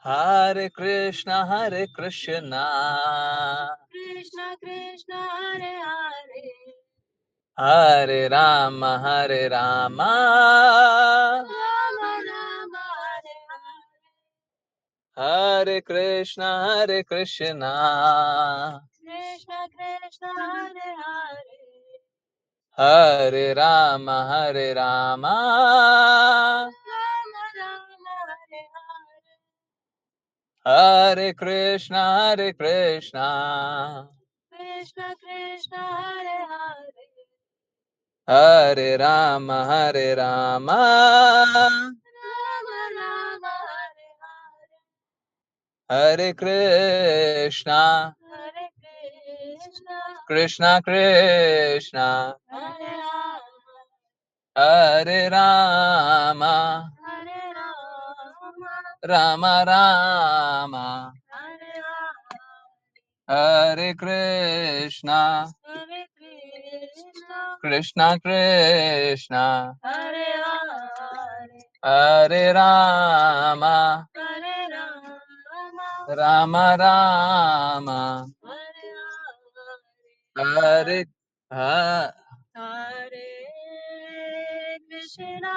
Hare Krishna, Krishna Krishna, Hare Hare, Hare Rama, Rama Rama, Hare Hare, Hare Krishna, Krishna Krishna, Hare Hare, Hare Rama, Rama Rama, Hare Hare, Hare Krishna, Krishna Krishna, Hare Hare, Hare Rama, Rama Rama, Hare Hare, Hare Krishna, Hare Krishna, Krishna Krishna, Hare Rama, Hare Rama, Hare Rama, Rama Rama, Hare Rama, Hare Krishna, Hare Krishna, Krishna Krishna, Hare Hare, Hare Rama, Hare Rama, Rama Rama, Hare Hare Ha- Hare Krishna,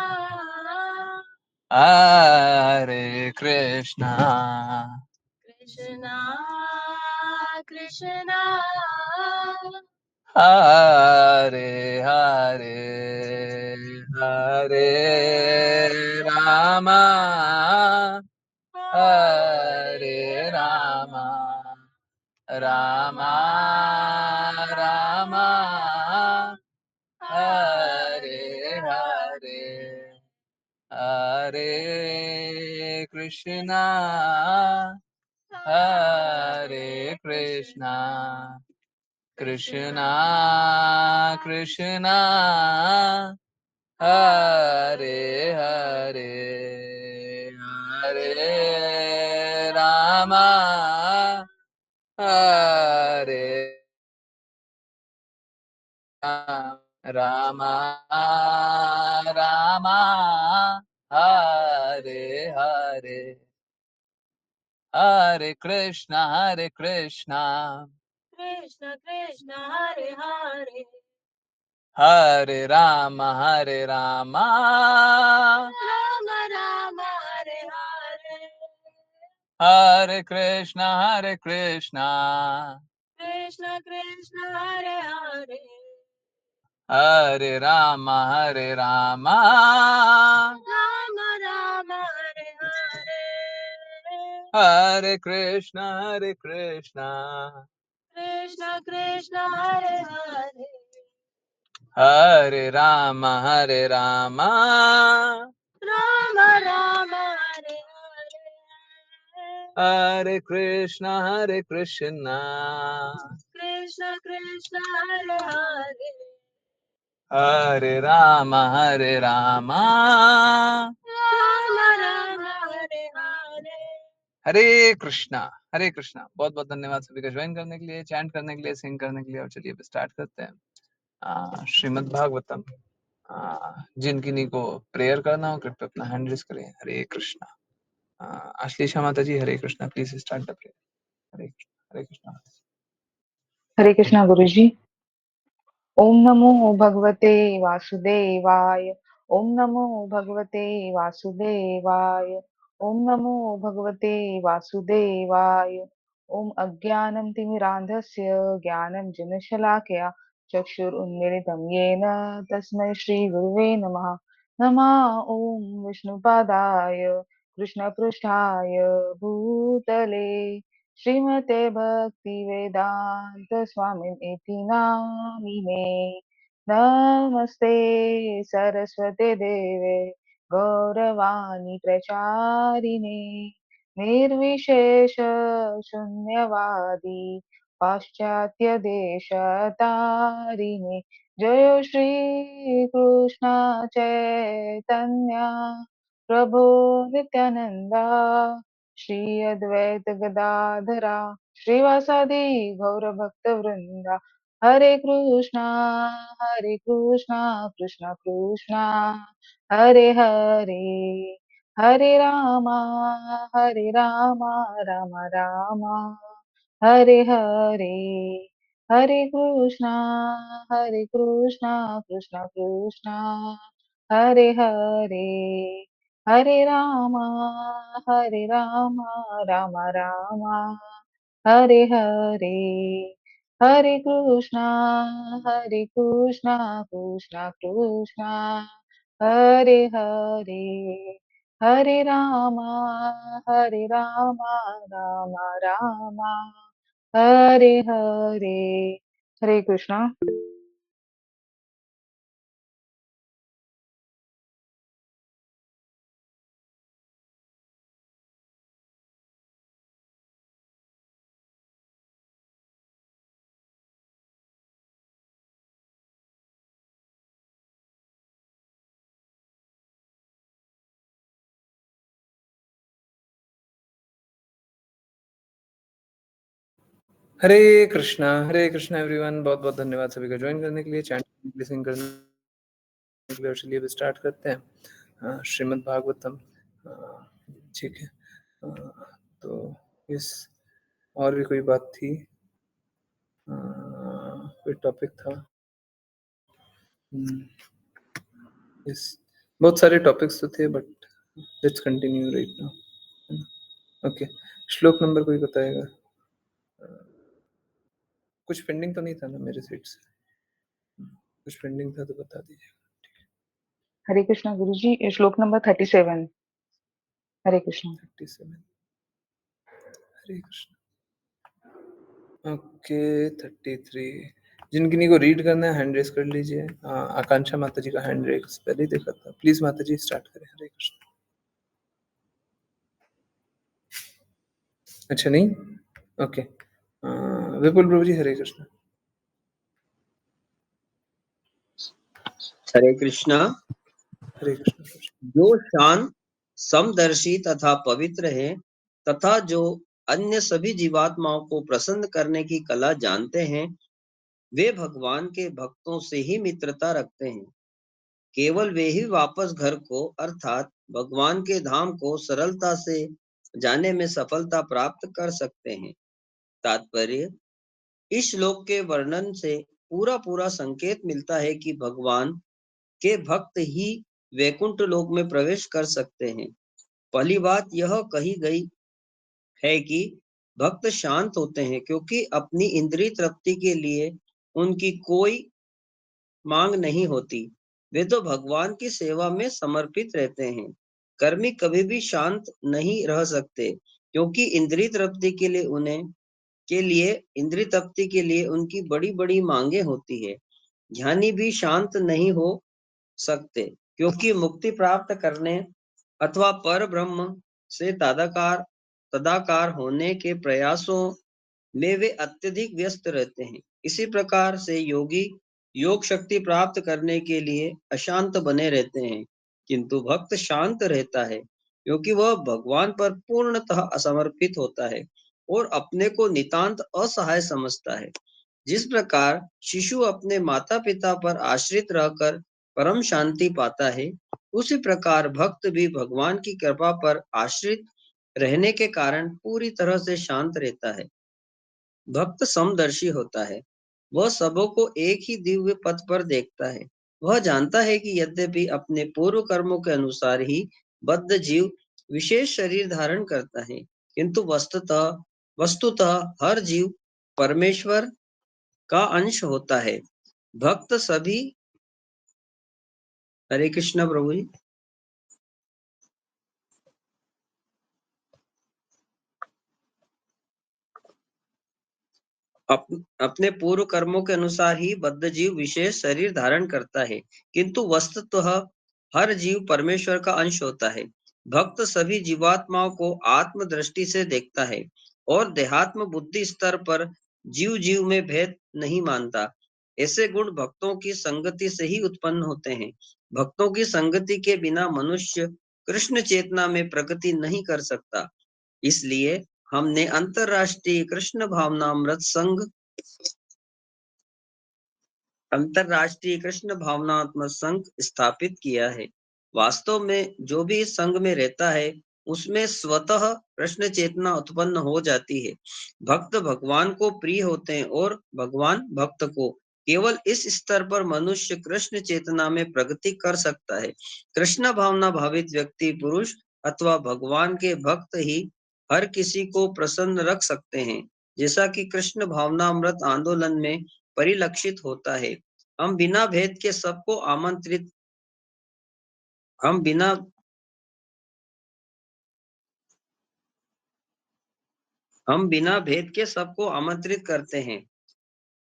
Hare Krishna, Krishna Krishna, Hare Hare, Hare Rama, Hare Rama, Rama Rama, Hare Hare, Hare Krishna, Hare Krishna, Krishna Krishna, Hare Hare, Hare Rama, Hare Rama Rama, Hare Hare, Hare Krishna, Krishna Krishna, Hare Hare, Hare Rama, Rama Rama, Hare Hare, Hare Krishna, Krishna Krishna Krishna, Hare Hare, Hare Rama, Rama Rama, Hare Hare, Hare Krishna, Krishna Krishna Krishna, Hare Hare, Hare Rama, Rama Rama, Hare Hare, Hare Krishna, Krishna Krishna Krishna, Hare Hare, Hare Rama, Rama Rama, Hare Hare, हरे कृष्णा, हरे कृष्णा। बहुत बहुत धन्यवाद सभी का join करने के लिए, chant करने के लिए, सिंग करने के लिए। और चलिए अब स्टार्ट करते हैं श्रीमद् भागवतम। जिनकी को प्रेयर करना हो कृपया अपना हैंड रेज करें। हरे कृष्णा। आश्लेषा माता ji, Hare Krishna, please start the prayer. Hare Krishna, Hare Krishna. Hare Krishna गुरुजी। ओम नमो भगवते वासुदेवाय। ओम नमो भगवते वासुदेवाय। ओम नमो भगवते वासुदेवाय। ओम अज्ञानं तिमिरान्धस्य ज्ञानं जनशलाकया चक्षुरुन्मीलितं येन तस्मै श्रीगुरुवे नमः। नमः ओम विष्णुपादाय कृष्णपृष्ठाय भूतले श्रीमते भक्ति वेदांत स्वामी इति नामिने। नमस्ते सरस्वते देवे गौरवाणी प्रचारिणे निर्विशेष शून्यवादी पाश्चात्य देशतारिणे। जय श्री कृष्ण चैतन्य प्रभु नित्यानंदा श्री अद्वैत गदाधरा श्रीवासादि गौर भक्त वृंदा। हरे कृष्णा कृष्णा कृष्णा हरे हरे हरे रामा हरे रामा राम रामा हरे हरे, हरे कृष्णा कृष्ण कृष्णा हरे हरे, हरे रामा राम रामा हरे हरे, हरे कृष्णा कृष्ण कृष्णा हरे हरे, हरे रामा राम रामा हरे हरे। हरे कृष्णा। हरे कृष्णा एवरीवन, बहुत बहुत धन्यवाद सभी का ज्वाइन करने के लिए, चैंट करने के लिए, सिंग करने के लिए। और चलिए अब स्टार्ट करते हैं श्रीमद् भागवतम। ठीक है। तो इस और भी कोई बात थी, कोई टॉपिक था? इस बहुत सारे टॉपिक्स तो थे, but let's continue right now. Okay, श्लोक नंबर कोई बताएगा? कुछ पेंडिंग तो नहीं था ना मेरे साइड से? कुछ पेंडिंग था तो बता दीजिए। हरे कृष्णा गुरु जी, श्लोक नंबर 37। हरे कृष्णा। 37। हरे कृष्ण। ओके, 33। जिनकी को रीड करना है हैंड रेस कर लीजिए। आकांक्षा माता जी का हैंड रेस पहले ही देखा था। प्लीज माता जी स्टार्ट करें। हरे कृष्ण। अच्छा नहीं, ओके। विपुल प्रभु जी, हरे कृष्ण। हरे कृष्णा। हरे कृष्ण। जो शांत, समदर्शी तथा पवित्र है तथा जो अन्य सभी जीवात्माओं को प्रसन्न करने की कला जानते हैं, वे भगवान के भक्तों से ही मित्रता रखते हैं। केवल वे ही वापस घर को अर्थात भगवान के धाम को सरलता से जाने में सफलता प्राप्त कर सकते हैं। तात्पर्य: इस श्लोक के वर्णन से पूरा पूरा संकेत मिलता है कि भगवान के भक्त ही वैकुंठ लोक में प्रवेश कर सकते हैं। पहली बात यह कही गई है कि भक्त शांत होते हैं क्योंकि अपनी इंद्रिय तृप्ति के लिए उनकी कोई मांग नहीं होती। वे तो भगवान की सेवा में समर्पित रहते हैं। कर्मी कभी भी शांत नहीं रह सकते क्योंकि इंद्रिय तृप्ति के लिए उनकी बड़ी बड़ी मांगे होती है। ज्ञानी भी शांत नहीं हो सकते क्योंकि मुक्ति प्राप्त करने अथवा पर ब्रह्म से तदाकार होने के प्रयासों में वे अत्यधिक व्यस्त रहते हैं। इसी प्रकार से योगी योग शक्ति प्राप्त करने के लिए अशांत बने रहते हैं, किंतु भक्त शांत रहता है क्योंकि वह भगवान पर पूर्णतः असमर्पित होता है और अपने को नितांत असहाय समझता है। जिस प्रकार शिशु अपने माता पिता पर आश्रित रहकर परम शांति पाता है, उसी प्रकार भक्त भी भगवान की कृपा पर आश्रित रहने के कारण पूरी तरह से शांत रहता है। भक्त समदर्शी होता है। वह सबों को एक ही दिव्य पथ पर देखता है। वह जानता है कि यद्यपि अपने पूर्व कर्मों के अनुसार ही बद्ध जीव विशेष शरीर धारण करता है, किंतु वस्तुतः हर जीव परमेश्वर का अंश होता है। भक्त सभी हरे कृष्ण प्रभु जी। अपने पूर्व कर्मों के अनुसार ही बद्ध जीव विशेष शरीर धारण करता है, किंतु वस्तुतः हर जीव परमेश्वर का अंश होता है। भक्त सभी जीवात्माओं को आत्म दृष्टि से देखता है और देहात्म बुद्धि स्तर पर जीव जीव में भेद नहीं मानता। ऐसे गुण भक्तों की संगति से ही उत्पन्न होते हैं। भक्तों की संगति के बिना मनुष्य कृष्ण चेतना में प्रगति नहीं कर सकता। इसलिए हमने अंतरराष्ट्रीय कृष्ण भावनात्मक संघ स्थापित किया है। वास्तव में जो भी इस संग में रहता है उसमें स्वतः कृष्ण चेतना उत्पन्न हो जाती है। भक्त भगवान को प्रिय होते हैं और भगवान भक्त को। केवल इस स्तर पर मनुष्य कृष्ण चेतना में प्रगति कर सकता है। कृष्ण भावना भावित व्यक्ति पुरुष अथवा भगवान के भक्त ही हर किसी को प्रसन्न रख सकते हैं, जैसा कि कृष्ण भावनामृत आंदोलन में परिलक्षित होता है। हम बिना भेद के सबको आमंत्रित हम बिना हम बिना भेद के सबको आमंत्रित करते हैं।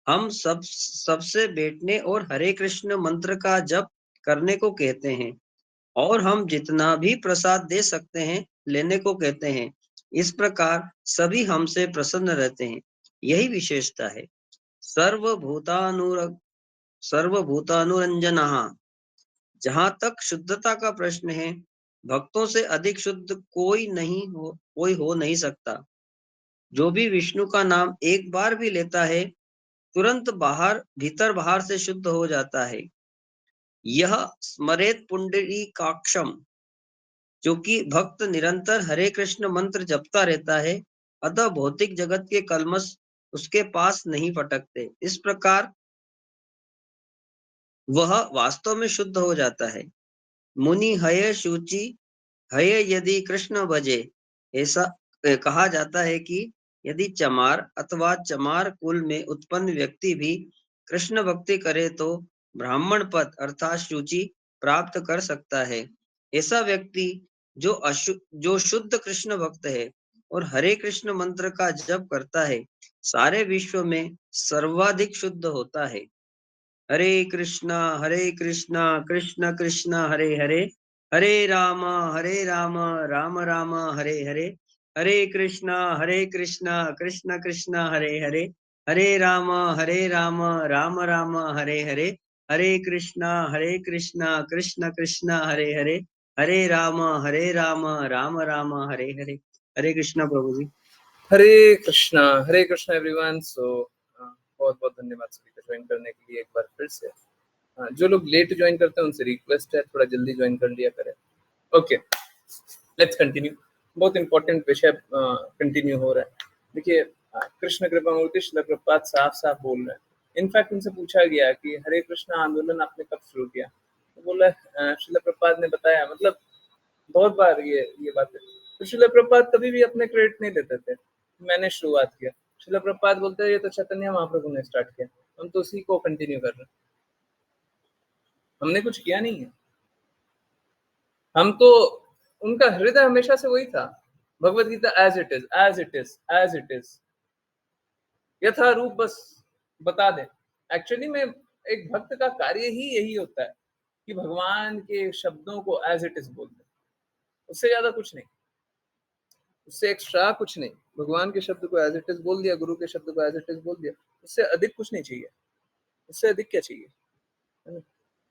हम सबसे बैठने और हरे कृष्ण मंत्र का जप करने को कहते हैं और हम जितना भी प्रसाद दे सकते हैं लेने को कहते हैं। इस प्रकार सभी हमसे प्रसन्न रहते हैं। यही विशेषता है। सर्वभूतानुर सर्वभूतानुरंजनः। जहां तक शुद्धता का प्रश्न है, भक्तों से अधिक शुद्ध कोई हो नहीं सकता। जो भी विष्णु का नाम एक बार भी लेता है तुरंत भीतर बाहर से शुद्ध हो जाता है। यह स्मरेत पुंडरीकाक्षम। जो कि भक्त निरंतर हरे कृष्ण मंत्र जपता रहता है, अतः भौतिक जगत के कलमश उसके पास नहीं फटकते। इस प्रकार वह वास्तव में शुद्ध हो जाता है। मुनि हय शुचि हय यदि कृष्ण भजे। ऐसा कहा जाता है कि यदि चमार अथवा चमार कुल में उत्पन्न व्यक्ति भी कृष्ण भक्ति करे तो ब्राह्मण पद अर्थात शुचि प्राप्त कर सकता है। ऐसा व्यक्ति जो शुद्ध कृष्ण भक्त है और हरे कृष्ण मंत्र का जप करता है, सारे विश्व में सर्वाधिक शुद्ध होता है। हरे कृष्णा कृष्ण कृष्ण हरे हरे, हरे राम राम राम हरे हरे, हरे कृष्णा कृष्ण कृष्ण हरे हरे, हरे राम राम राम हरे हरे, हरे कृष्णा कृष्ण कृष्ण हरे हरे, हरे राम राम राम हरे हरे। हरे कृष्णा प्रभु जी। हरे कृष्णा एवरीवन। सो बहुत बहुत धन्यवाद सभी को ज्वाइन करने के लिए एक बार फिर से। जो लोग लेट ज्वाइन करते हैं उनसे रिक्वेस्ट है थोड़ा जल्दी ज्वाइन कर लिया करें। Okay, let's continue. बहुत इंपॉर्टेंट विषय कंटिन्यू हो रहा है। देखिए, कृष्ण कृपा मूर्ति श्रील प्रभुपाद साफ साफ बोल रहे हैं। इनफैक्ट उनसे पूछा गया कि हरे कृष्ण आंदोलन आपने कब शुरू किया, तो बोला श्रील प्रभुपाद ने बताया। मतलब बहुत बार ये बात है। तो श्रील प्रभुपाद कभी भी अपने क्रेडिट नहीं लेते थे, मैंने शुरुआत किया। श्रील प्रभुपाद बोलते हैं ये तो चैतन्य महाप्रभु ने स्टार्ट किया, हम तो उसी को कंटिन्यू कर रहे हैं, हमने कुछ किया नहीं है। हम तो, उनका हृदय हमेशा से वही था। Bhagavad Gita as it is, as it is, as it is, यथारूप बस बता दें। एक्चुअली में एक भक्त का कार्य ही यही होता है कि भगवान के शब्दों को एज इट इज बोल दे, उससे ज्यादा कुछ नहीं, उससे एक्स्ट्रा कुछ नहीं। भगवान के शब्द को एज इट इज बोल दिया, गुरु के शब्द को एज इट इज बोल दिया, उससे अधिक कुछ नहीं चाहिए। उससे अधिक क्या चाहिए, है ना?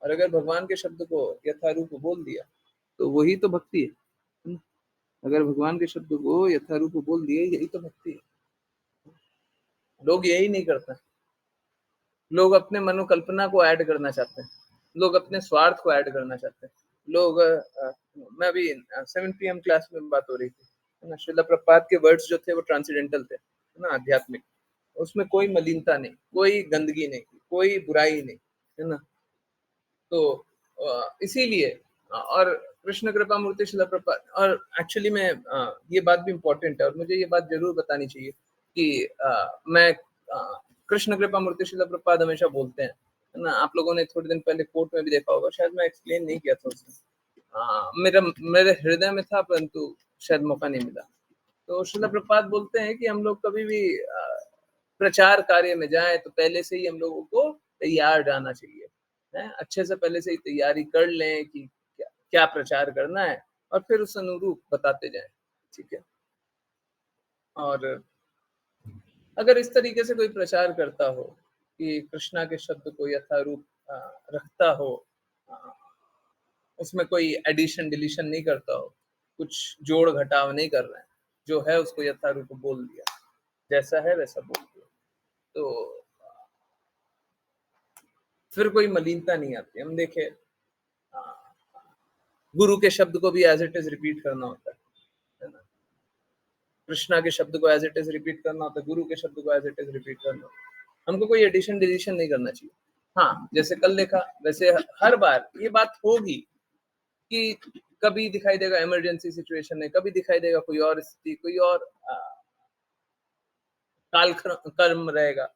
और अगर भगवान के शब्द को यथारूप बोल दिया तो वही तो भक्ति है। अगर भगवान के शब्द को यथारूप बोल दिए, यही तो भक्ति है। लोग यही नहीं करते। लोग अपने मनोकल्पना को ऐड करना चाहते हैं, लोग अपने स्वार्थ को ऐड करना चाहते हैं। लोग मैं अभी 7 PM क्लास में बात हो रही थी, है ना? श्रील प्रभुपाद के वर्ड्स जो थे वो ट्रांसेंडेंटल थे, है ना, आध्यात्मिक। उसमें कोई मलिनता नहीं, कोई गंदगी नहीं, कोई बुराई नहीं, है ना। तो इसीलिए और कृष्ण कृपा मूर्ति श्रील प्रभुपाद, और एक्चुअली में ये बात भी इम्पोर्टेंट है और मुझे ये बात जरूर बतानी चाहिए कि मैं कृष्ण कृपा मूर्ति श्रील प्रभुपाद हमेशा बोलते हैं, है ना। आप लोगों ने थोड़े दिन पहले कोर्ट में भी देखा होगा, शायद मैं एक्सप्लेन नहीं किया था उसमें। मेरे हृदय में था परंतु शायद मौका नहीं मिला। तो श्रील प्रभुपाद बोलते हैं कि हम लोग कभी भी प्रचार कार्य में जाएं तो पहले से ही हम लोगों को तैयार जाना चाहिए, है? अच्छे से पहले से ही तैयारी कर लें कि क्या प्रचार करना है और फिर उस अनुरूप बताते जाएं, ठीक है। और अगर इस तरीके से कोई प्रचार करता हो कि कृष्णा के शब्द को यथारूप रखता हो, उसमें कोई एडिशन डिलीशन नहीं करता हो, कुछ जोड़ घटाव नहीं कर रहे हैं, जो है उसको यथारूप बोल दिया, जैसा है वैसा बोल दिया, तो फिर कोई मलिनता नहीं आती। हम देखें, गुरु के शब्द को भी एज इट इज रिपीट करना होता है ना। कृष्णा के शब्द को एज इट इज रिपीट करना होता है, गुरु के शब्द को एज इट इज रिपीट करना होता है। हमको कोई एडिशन डिलीशन नहीं करना चाहिए। हाँ, जैसे कल देखा वैसे हर बार ये बात होगी कि कभी दिखाई देगा इमरजेंसी सिचुएशन है, कभी दिखाई देगा कोई और स्थिति, कोई और काल कर्म रहेगा,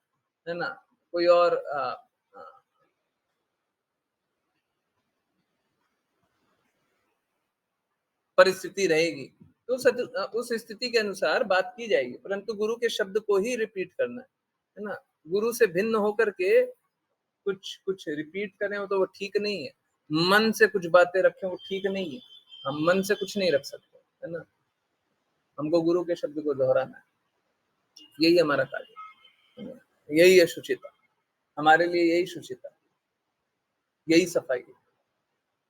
है ना, कोई और परिस्थिति रहेगी, तो उस स्थिति के अनुसार बात की जाएगी, परंतु गुरु के शब्द को ही रिपीट करना है ना। गुरु से भिन्न होकर के कुछ रिपीट करें तो वो ठीक नहीं है। मन से कुछ बातें रखें वो ठीक नहीं है। हम मन से कुछ नहीं रख सकते, है ना। हमको गुरु के शब्द को दोहराना है, यही हमारा कार्य है, यही है शुचिता। हमारे लिए यही शुचिता, यही सफाई है।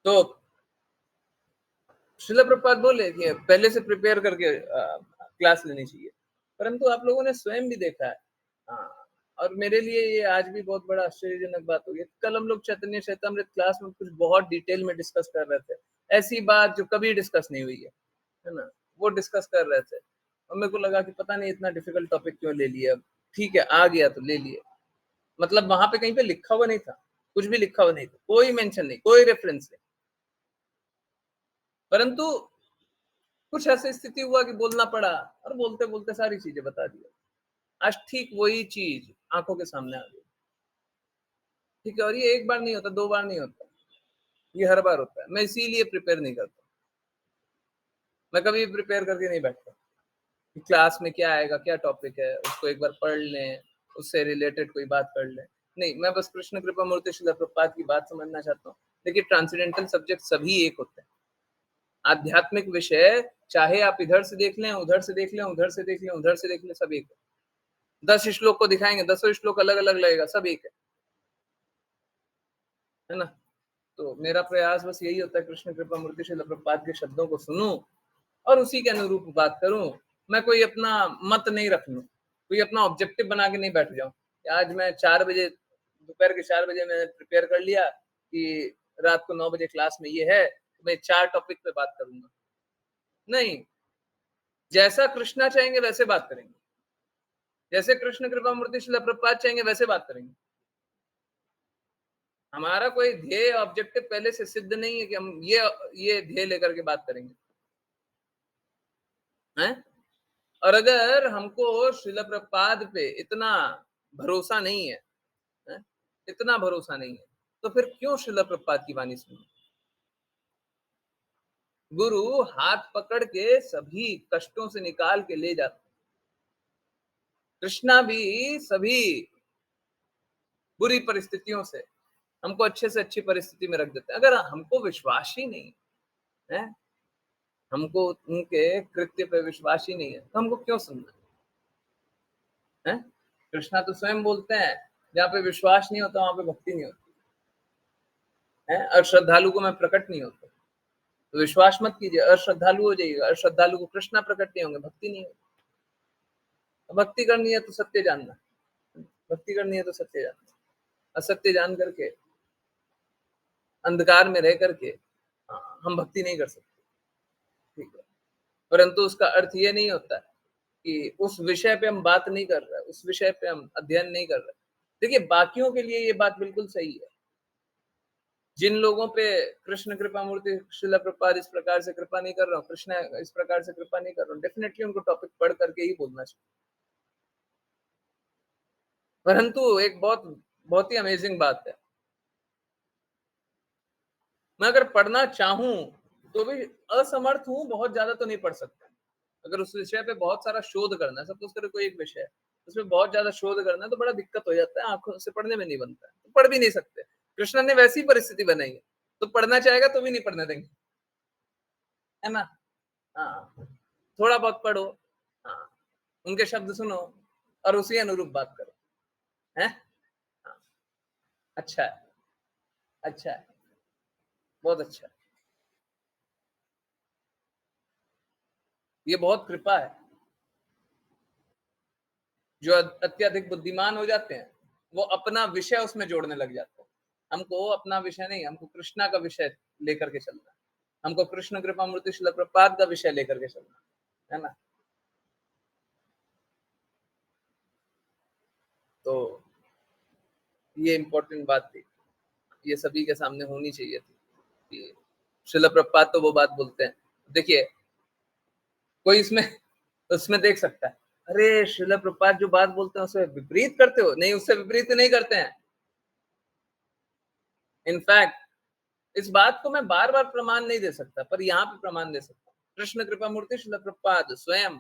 तो श्रील प्रभुपाद बोले कि पहले से प्रिपेयर करके क्लास लेनी चाहिए, परंतु आप लोगों ने स्वयं भी देखा है। और मेरे लिए ये आज भी बहुत बड़ा आश्चर्यजनक बात हो गई। कल हम लोग चैतन्य चैतामृत क्लास में कुछ बहुत डिटेल में डिस्कस कर रहे थे, ऐसी बात जो कभी डिस्कस नहीं हुई है ना, वो डिस्कस कर रहे थे। और मेरे को लगा कि पता नहीं इतना डिफिकल्ट टॉपिक क्यों ले लिया। ठीक है, आ गया तो ले लिए, मतलब वहां पे कहीं पे लिखा हुआ नहीं था, कुछ भी लिखा हुआ नहीं था, कोई मेंशन नहीं, कोई रेफरेंस नहीं, परंतु कुछ ऐसी स्थिति हुआ कि बोलना पड़ा और बोलते बोलते सारी चीजें बता दिया। आज ठीक वही चीज आंखों के सामने आ गई। ठीक है, और ये एक बार नहीं होता, 2 बार नहीं होता, ये हर बार होता है। मैं इसीलिए प्रिपेयर नहीं करता, मैं कभी प्रिपेयर करके नहीं बैठता कि क्लास में क्या आएगा, क्या टॉपिक है, उसको एक बार पढ़ लें, उससे रिलेटेड कोई बात कर लें। नहीं, मैं बस कृष्ण कृपा मूर्ति श्रील प्रभुपाद की बात समझना चाहता हूँ। देखिए, ट्रांसेंडेंटल सब्जेक्ट सभी एक होते हैं। आध्यात्मिक विषय चाहे आप इधर से देख लें, उधर से देख लें, उधर से देख लें, उधर से देख लें, सब एक है। 10 श्लोक को दिखाएंगे, 10 श्लोक अलग अलग लगेगा, सब एक है ना। तो मेरा प्रयास बस यही होता है, कृष्ण कृपा मूर्ति श्रील प्रभुपाद के शब्दों को सुनूं और उसी के अनुरूप बात करूं। मैं कोई अपना मत नहीं रख लूं, कोई अपना ऑब्जेक्टिव बना के नहीं बैठ जाऊं। आज मैं 4 बजे, दोपहर के 4 बजे मैंने प्रिपेयर कर लिया कि रात को 9 बजे क्लास में ये है, तो मैं 4 टॉपिक पे बात करूंगा। नहीं, जैसा कृष्णा चाहेंगे वैसे बात करेंगे, जैसे कृष्ण कृपा मूर्ति श्रील प्रभुपाद चाहेंगे वैसे बात करेंगे। हमारा कोई ध्येय ऑब्जेक्टिव पहले से सिद्ध नहीं है कि हम ये ध्येय लेकर के बात करेंगे, हैं? और अगर हमको श्रील प्रभुपाद पे इतना भरोसा नहीं है, हैं? इतना भरोसा नहीं है, तो फिर क्यों श्रील प्रभुपाद की वाणी सुनी। गुरु हाथ पकड़ के सभी कष्टों से निकाल के ले जाते। कृष्णा भी सभी बुरी परिस्थितियों से हमको अच्छे से अच्छी परिस्थिति में रख देते हैं। अगर हमको विश्वास ही नहीं है, हमको उनके कृत्य पे विश्वास ही नहीं है, तो हमको क्यों सुनना है? कृष्णा तो स्वयं बोलते हैं, जहाँ पे विश्वास नहीं होता वहां पे भक्ति नहीं होती है, और श्रद्धालु को मैं प्रकट नहीं होता। तो विश्वास मत कीजिए, अश्रद्धालु हो जाइएगा। अश्रद्धालु को कृष्णा प्रकट नहीं होंगे, भक्ति नहीं होगी। भक्ति करनी है तो सत्य जानना, भक्ति करनी है तो सत्य जानना। असत्य जान करके, अंधकार में रह करके हम भक्ति नहीं कर सकते, ठीक है। परंतु उसका अर्थ ये नहीं होता कि उस विषय पे हम बात नहीं कर रहे, उस विषय पे हम अध्ययन नहीं कर रहे। देखिए, बाकियों के लिए ये बात बिल्कुल सही है। जिन लोगों पे कृष्ण कृपा मूर्ति श्रील प्रभुपाद इस प्रकार से कृपा नहीं कर रहा हूँ, कृष्ण इस प्रकार से कृपा नहीं कर रहा हूँ, डेफिनेटली उनको टॉपिक पढ़ करके ही बोलना चाहिए। परंतु एक बहुत ही अमेजिंग बात है, मैं अगर पढ़ना चाहूं तो भी असमर्थ हूं, बहुत ज्यादा तो नहीं पढ़ सकता। अगर उस विषय पे बहुत सारा शोध करना है, सपोज करो कोई एक विषय है, उसमें बहुत ज्यादा शोध करना है, तो बड़ा दिक्कत हो जाता है, आंखों से पढ़ने में नहीं बनता है, तो पढ़ भी नहीं सकते। कृष्ण ने वैसी परिस्थिति बनाई है, तो पढ़ना चाहेगा तो भी नहीं पढ़ने देंगे, है ना। हाँ, थोड़ा बहुत पढ़ो, हाँ, उनके शब्द सुनो और उसी अनुरूप बात करो, है। हाँ, अच्छा है, अच्छा है, बहुत अच्छा है। ये बहुत कृपा है। जो अत्यधिक बुद्धिमान हो जाते हैं, वो अपना विषय उसमें जोड़ने लग जाते हैं। हमको अपना विषय नहीं, हमको कृष्णा का विषय लेकर के चलना है। हमको कृष्ण कृपा मूर्ति शिला प्रपात का विषय लेकर के चलना है ना। तो ये इंपॉर्टेंट बात थी, ये सभी के सामने होनी चाहिए थी कि शिला प्रपात तो वो बात बोलते हैं। देखिए कोई उसमें देख सकता है, अरे शिला प्रपात जो बात बोलते हैं उससे विपरीत करते हो? नहीं, उससे विपरीत नहीं करते हैं। इनफैक्ट इस बात को मैं बार बार प्रमाण नहीं दे सकता, पर यहाँ पे प्रमाण दे सकता हूँ। कृष्ण कृपा मूर्ति शिला प्रपात स्वयं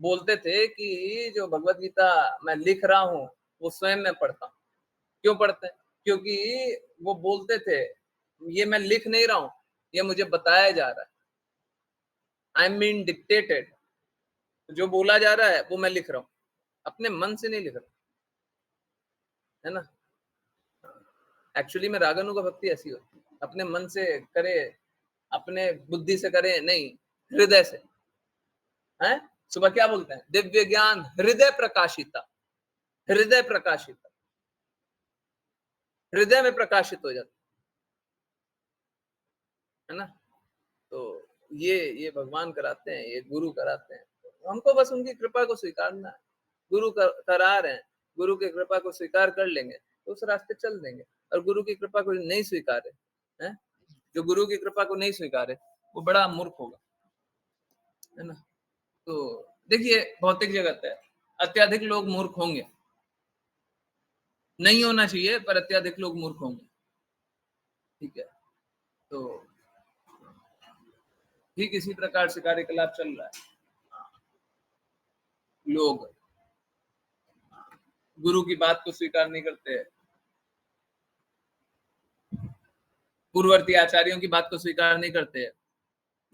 बोलते थे कि जो भगवत गीता मैं लिख रहा हूँ वो स्वयं मैं पढ़ता हूँ। क्यों पढ़ते हैं? क्योंकि वो बोलते थे ये मैं लिख नहीं रहा हूँ, ये मुझे बताया जा रहा है, आई एम बीइंग डिक्टेटेड। जो बोला जा रहा है वो मैं लिख रहा हूँ, अपने मन से नहीं लिख रहा, है ना। एक्चुअली में रागानुगा भक्ति ऐसी होती है, अपने मन से करे, अपने बुद्धि से करे नहीं, हृदय से। हैं? सुबह क्या बोलते हैं? दिव्य ज्ञान हृदय प्रकाशिता, हृदय प्रकाशिता, हृदय में प्रकाशित हो जाता है ना। तो ये भगवान कराते हैं, ये गुरु कराते हैं। हमको बस उनकी कृपा को स्वीकारना है। गुरु करा रहे हैं, गुरु की कृपा को स्वीकार कर लेंगे तो उस रास्ते चल देंगे। और गुरु की कृपा को नहीं स्वीकारे, हैं, जो गुरु की कृपा को नहीं स्वीकारे वो बड़ा मूर्ख होगा, है ना। तो देखिए भौतिक जगत है, अत्यधिक लोग मूर्ख होंगे, नहीं होना चाहिए पर अत्यधिक लोग मूर्ख होंगे, ठीक है। तो ठीक इसी प्रकार से कार्यकलाप चल रहा है। लोग गुरु की बात को स्वीकार नहीं करते, पूर्ववर्ती आचार्यों की बात को स्वीकार नहीं करते,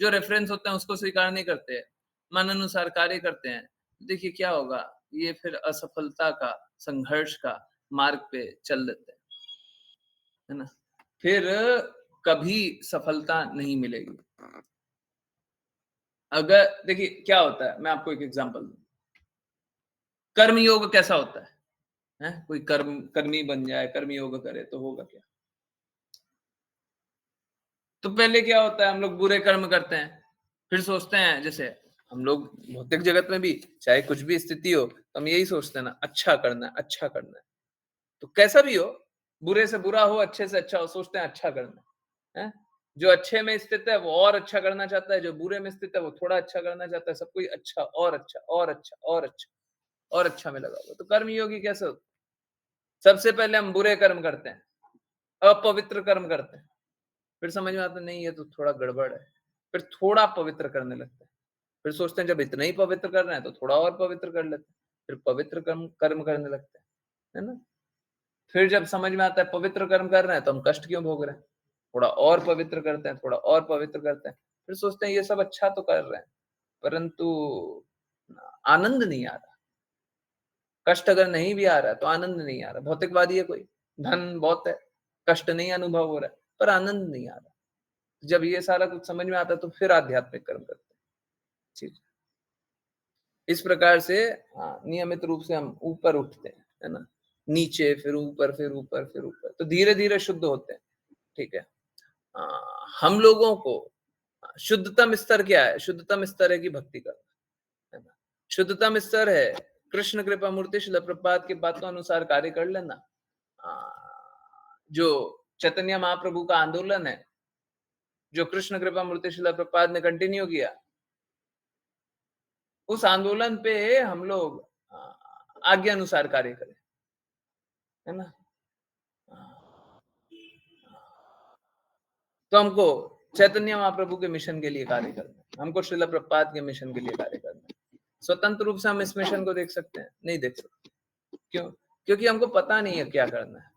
जो रेफरेंस होते हैं उसको स्वीकार नहीं करते, मन अनुसार कार्य करते हैं। देखिए क्या होगा, ये फिर असफलता का, संघर्ष का मार्ग पे चल देते हैं, है ना। फिर कभी सफलता नहीं मिलेगी। अगर देखिए क्या होता है, मैं आपको एक एग्जांपल दूं। कर्म योग कैसा होता है? कोई कर्मी बन जाए, कर्म योग करे तो होगा क्या? तो पहले क्या होता है, हम लोग बुरे कर्म करते हैं, फिर सोचते हैं, जैसे हम लोग भौतिक जगत में भी चाहे कुछ भी स्थिति हो तो हम यही सोचते हैं ना, अच्छा करना है, अच्छा करना है। तो कैसा भी हो, बुरे से बुरा हो, अच्छे से अच्छा हो, सोचते हैं अच्छा करना है। जो अच्छे में स्थित है वो और अच्छा करना चाहता है, जो बुरे में स्थित है वो थोड़ा अच्छा करना चाहता है, सब कोई अच्छा और अच्छा और अच्छा और अच्छा और अच्छा में लगा हुआ। तो कर्म योगी कैसे होता है? सबसे पहले हम बुरे कर्म करते हैं, अपवित्र कर्म करते हैं, फिर समझ में आता है नहीं ये तो थोड़ा गड़बड़ है, फिर थोड़ा पवित्र करने लगते हैं, फिर सोचते हैं जब इतना ही पवित्र कर रहे हैं तो थोड़ा और पवित्र कर लेते हैं, फिर पवित्र कर्म करने लगते हैं, है ना। फिर जब समझ में आता है पवित्र कर्म कर रहे हैं तो हम कष्ट क्यों भोग रहे हैं, थोड़ा और पवित्र करते हैं, थोड़ा और पवित्र करते हैं, फिर सोचते हैं ये सब अच्छा तो कर रहे हैं परंतु आनंद नहीं आ रहा। कष्ट अगर नहीं भी आ रहा है तो आनंद नहीं आ रहा। भौतिकवादी है कोई, धन बहुत है, कष्ट नहीं अनुभव हो रहा है पर आनंद नहीं आ रहा। जब ये सारा कुछ समझ में आता है तो फिर आध्यात्मिक कर्म करते हैं, ठीक। इस प्रकार से नियमित रूप से हम ऊपर उठते हैं, है ना, नीचे फिर ऊपर फिर ऊपर फिर ऊपर, तो धीरे धीरे शुद्ध होते हैं, ठीक है। हम लोगों को शुद्धतम स्तर क्या है? शुद्धतम स्तर है कि भक्ति करना, है ना। शुद्धतम स्तर है कृष्ण कृपा मूर्ति शिला प्रपात के बातों अनुसार कार्य कर लेना। जो चैतन्य महाप्रभु का आंदोलन है, जो कृष्ण कृपा मूर्ति शिला प्रपात ने कंटिन्यू किया, उस आंदोलन पे हम लोग आज्ञा अनुसार कार्य करें, है ना। तो हमको चैतन्य महाप्रभु के मिशन के लिए कार्य करना है, हमको श्रील प्रपात के मिशन के लिए कार्य करना है। स्वतंत्र रूप से हम इस मिशन को देख सकते हैं? नहीं देख सकते। क्यों? क्योंकि हमको पता नहीं है क्या करना है?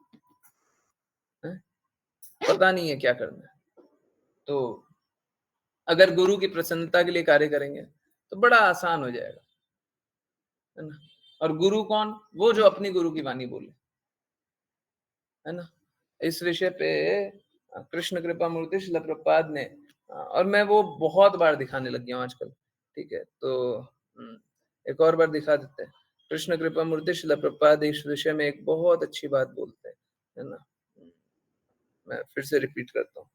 पता नहीं है क्या करना है। तो अगर गुरु की प्रसन्नता के लिए कार्य करेंगे तो बड़ा आसान हो जाएगा, है ना। और गुरु कौन? वो जो अपनी गुरु की वाणी बोले, है ना। इस विषय पे कृष्ण कृपा मूर्ति शिला प्रपात ने, और मैं वो बहुत बार दिखाने लग गया हूँ आजकल, ठीक है। तो एक और बार दिखा देते हैं। कृष्ण कृपा मूर्ति शिला प्रपात इस विषय में एक बहुत अच्छी बात बोलते हैं, है ना। मैं फिर से रिपीट करता हूँ।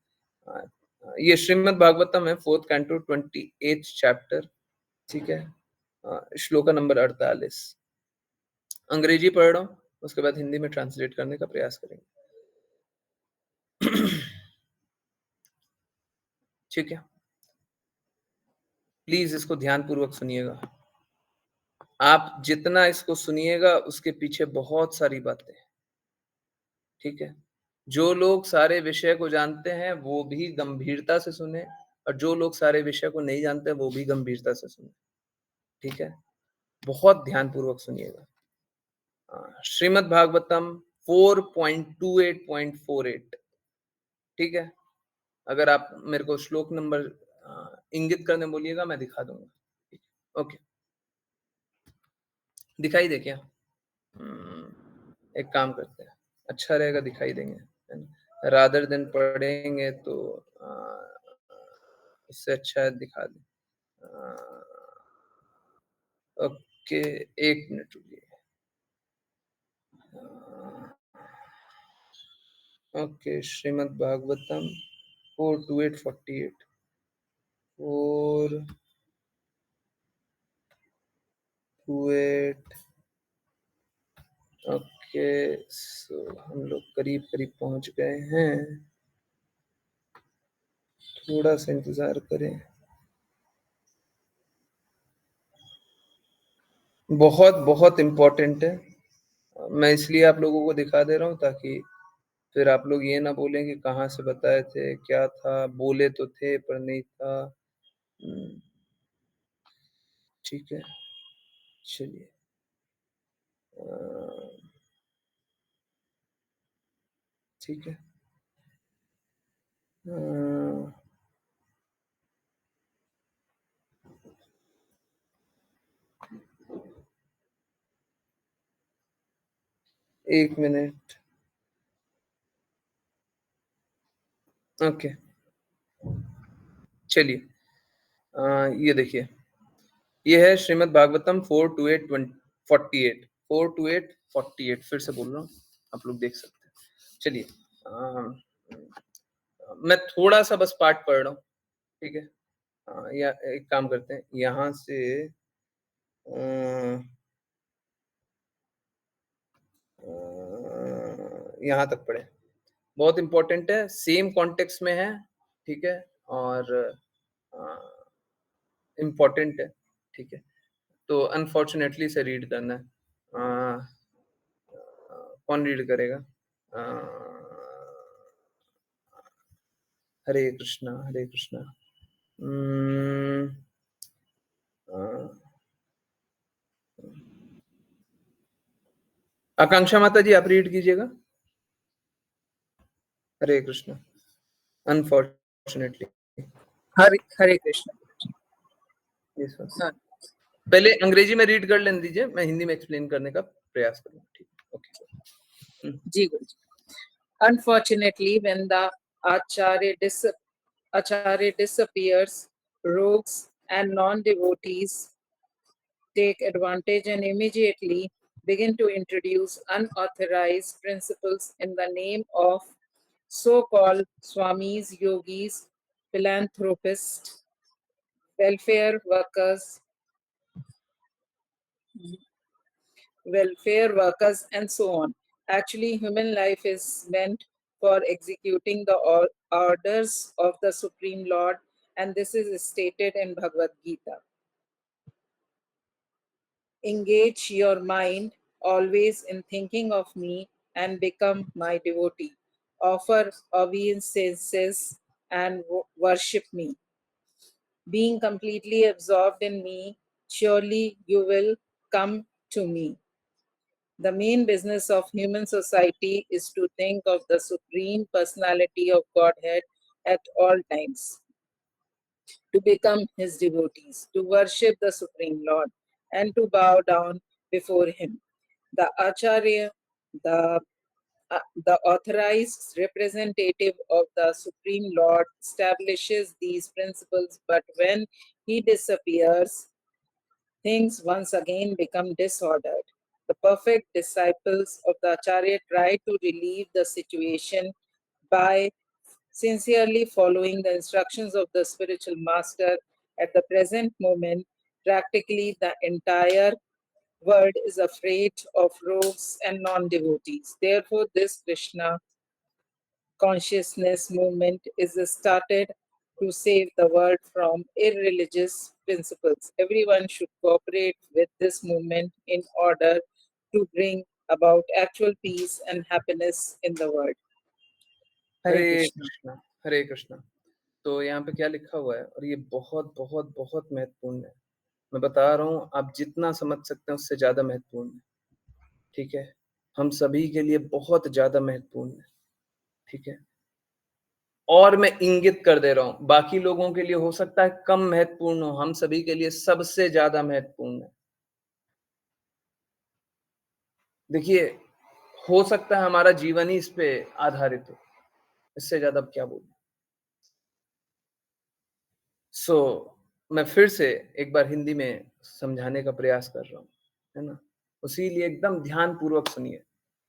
ये श्रीमद् भागवतम है, 4th कैंटो 28th चैप्टर, ठीक है। श्लोका नंबर 48। अंग्रेजी पढ़ रहा हूँ, उसके बाद हिंदी में ट्रांसलेट करने का प्रयास करेंगे। ठीक है, प्लीज इसको ध्यानपूर्वक सुनिएगा। आप जितना इसको सुनिएगा उसके पीछे बहुत सारी बातें हैं, ठीक है। जो लोग सारे विषय को जानते हैं वो भी गंभीरता से सुने, और जो लोग सारे विषय को नहीं जानते वो भी गंभीरता से सुने, ठीक है। बहुत ध्यानपूर्वक सुनिएगा। श्रीमद् भागवतम 4.28.48, ठीक है। अगर आप मेरे को श्लोक नंबर इंगित करने बोलिएगा, मैं दिखा दूंगा। ओके, दिखाई दे क्या? एक काम करते हैं, अच्छा रहेगा दिखाई देंगे, रादर दिन पढ़ेंगे तो इससे अच्छा है दिखा दें। ओके, 1 मिनट रुकिए। ओके, श्रीमद् भागवतम 4.28.48 4.28। ओके, सो हम लोग करीब करीब पहुंच गए हैं, थोड़ा सा इंतजार करें। बहुत बहुत इम्पोर्टेंट है, मैं इसलिए आप लोगों को दिखा दे रहा हूँ ताकि फिर आप लोग ये ना बोलें कि कहाँ से बताए थे, क्या था, बोले तो थे पर नहीं था। ठीक है, चलिए। ठीक है, एक मिनट। ओके, चलिए, ये देखिए, ये है श्रीमद् भागवतम 4.28.48 4.28.48, फिर से बोल रहा हूँ, आप लोग देख सकते हैं। चलिए, मैं थोड़ा सा बस पाठ पढ़ रहा हूँ, ठीक है। या एक काम करते हैं, यहाँ से यहाँ तक पढ़े, बहुत इंपॉर्टेंट है, सेम कॉन्टेक्स्ट में है, ठीक है, और इम्पोर्टेंट है, ठीक है। तो अनफॉर्चुनेटली से रीड करना है। कौन रीड करेगा? हरे कृष्णा, हरे कृष्णा। आकांक्षा माता जी, आप रीड कीजिएगा। हरे कृष्णा। अनफॉर्चुनेटली हरे कृष्ण। हाँ, पहले अंग्रेजी में रीड कर लेने दीजिए, मैं हिंदी में एक्सप्लेन करने का प्रयास करूंगा, ठीक है? Okay ji Guru ji. Unfortunately, when the Acharya disappears, rogues and non-devotees take advantage and immediately begin to introduce unauthorized principles in the name of so-called swamis, yogis, philanthropists, welfare workers, and so on. Actually, human life is meant for executing the orders of the Supreme Lord, and this is stated in Bhagavad Gita. Engage your mind always in thinking of me and become my devotee. Offer obeisances and worship me. Being completely absorbed in me, surely you will come to me. The main business of human society is to think of the Supreme Personality of Godhead at all times, to become His devotees, to worship the Supreme Lord, and to bow down before Him. The Acharya, the authorized representative of the Supreme Lord, establishes these principles, but when he disappears, things once again become disordered. The perfect disciples of the Acharya try to relieve the situation by sincerely following the instructions of the spiritual master at the present moment, practically the entire world is afraid of rogues and non-devotees. Therefore, this Krishna consciousness movement is started to save the world from irreligious principles. Everyone should cooperate with this movement in order to bring about actual peace and happiness in the world. Hare Hare Krishna. Krishna, Hare Krishna. तो यहाँ पे क्या लिखा हुआ है, और ये बहुत बहुत बहुत महत्वपूर्ण है। मैं बता रहा हूँ, आप जितना समझ सकते हैं उससे ज्यादा महत्वपूर्ण है। ठीक है, हम सभी के लिए बहुत ज्यादा महत्वपूर्ण है। ठीक है, और मैं इंगित कर दे रहा हूं, बाकी लोगों के लिए हो सकता है कम महत्वपूर्ण हो, हम सभी के लिए सबसे ज्यादा महत्वपूर्ण है। देखिए, हो सकता है हमारा जीवन ही इस पे आधारित हो, इससे ज्यादा अब क्या बोलूं। मैं फिर से एक बार हिंदी में समझाने का प्रयास कर रहा हूं, है ना। उसीलिए एकदम ध्यान पूर्वक सुनिए।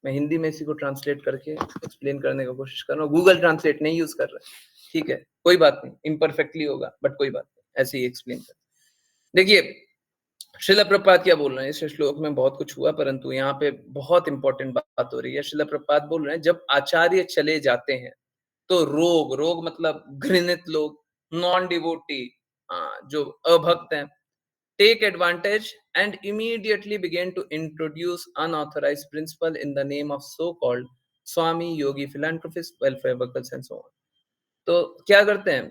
मैं हिंदी में इसी को ट्रांसलेट करके एक्सप्लेन करने का कोशिश कर रहा हूँ। गूगल ट्रांसलेट नहीं यूज कर रहा है, ठीक है, कोई बात नहीं, इम्परफेक्टली होगा, बट कोई बात नहीं, ऐसे ही एक्सप्लेन कर। देखिए, श्रील प्रभुपाद क्या बोल रहे हैं, इस श्लोक में बहुत कुछ हुआ, परंतु यहाँ पे बहुत इंपॉर्टेंट बात हो रही है। श्रील प्रभुपाद बोल रहे हैं, जब आचार्य चले जाते हैं तो रोग मतलब घृणित लोग, नॉन डिवोटी, जो अभक्त हैं, take advantage and immediately began to introduce unauthorized principle in the name of so-called Swami, Yogi, philanthropist, welfare workers and so on. तो क्या करते हैं,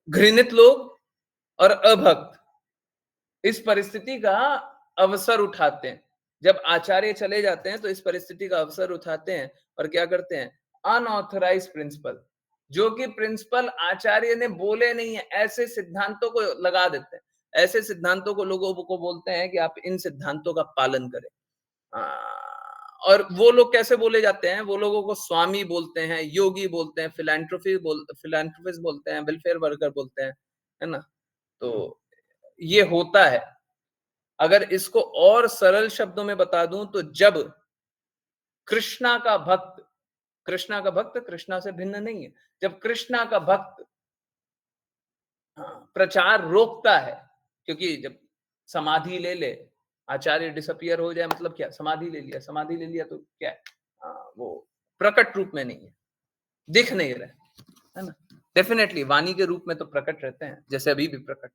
घृणित लोग और अभक्त इस परिस्थिति का अवसर उठाते हैं। जब आचार्य चले जाते हैं तो इस परिस्थिति का अवसर उठाते हैं और क्या करते हैं, अनऑथराइज्ड प्रिंसिपल, जो कि प्रिंसिपल आचार्य ने बोले नहीं है, ऐसे सिद्धांतों को लगा देते हैं। ऐसे सिद्धांतों को लोगों को बोलते हैं कि आप इन सिद्धांतों का पालन करें। और वो लोग कैसे बोले जाते हैं, वो लोगों को स्वामी बोलते हैं, योगी बोलते हैं, फिलैंथ्रोपिस्ट बोलते हैं, वेलफेयर वर्कर बोलते हैं, है ना। तो ये होता है। अगर इसको और सरल शब्दों में बता दूं तो जब कृष्णा का भक्त कृष्णा से भिन्न नहीं है, जब कृष्णा का भक्त प्रचार रोकता है, क्योंकि जब समाधि ले ले, आचार्य डिसअपियर हो जाए, मतलब क्या, समाधि ले लिया तो क्या है, वो प्रकट रूप में नहीं है, दिख नहीं रहे, है ना। डेफिनेटली वाणी के रूप में तो प्रकट रहते हैं, जैसे अभी भी प्रकट,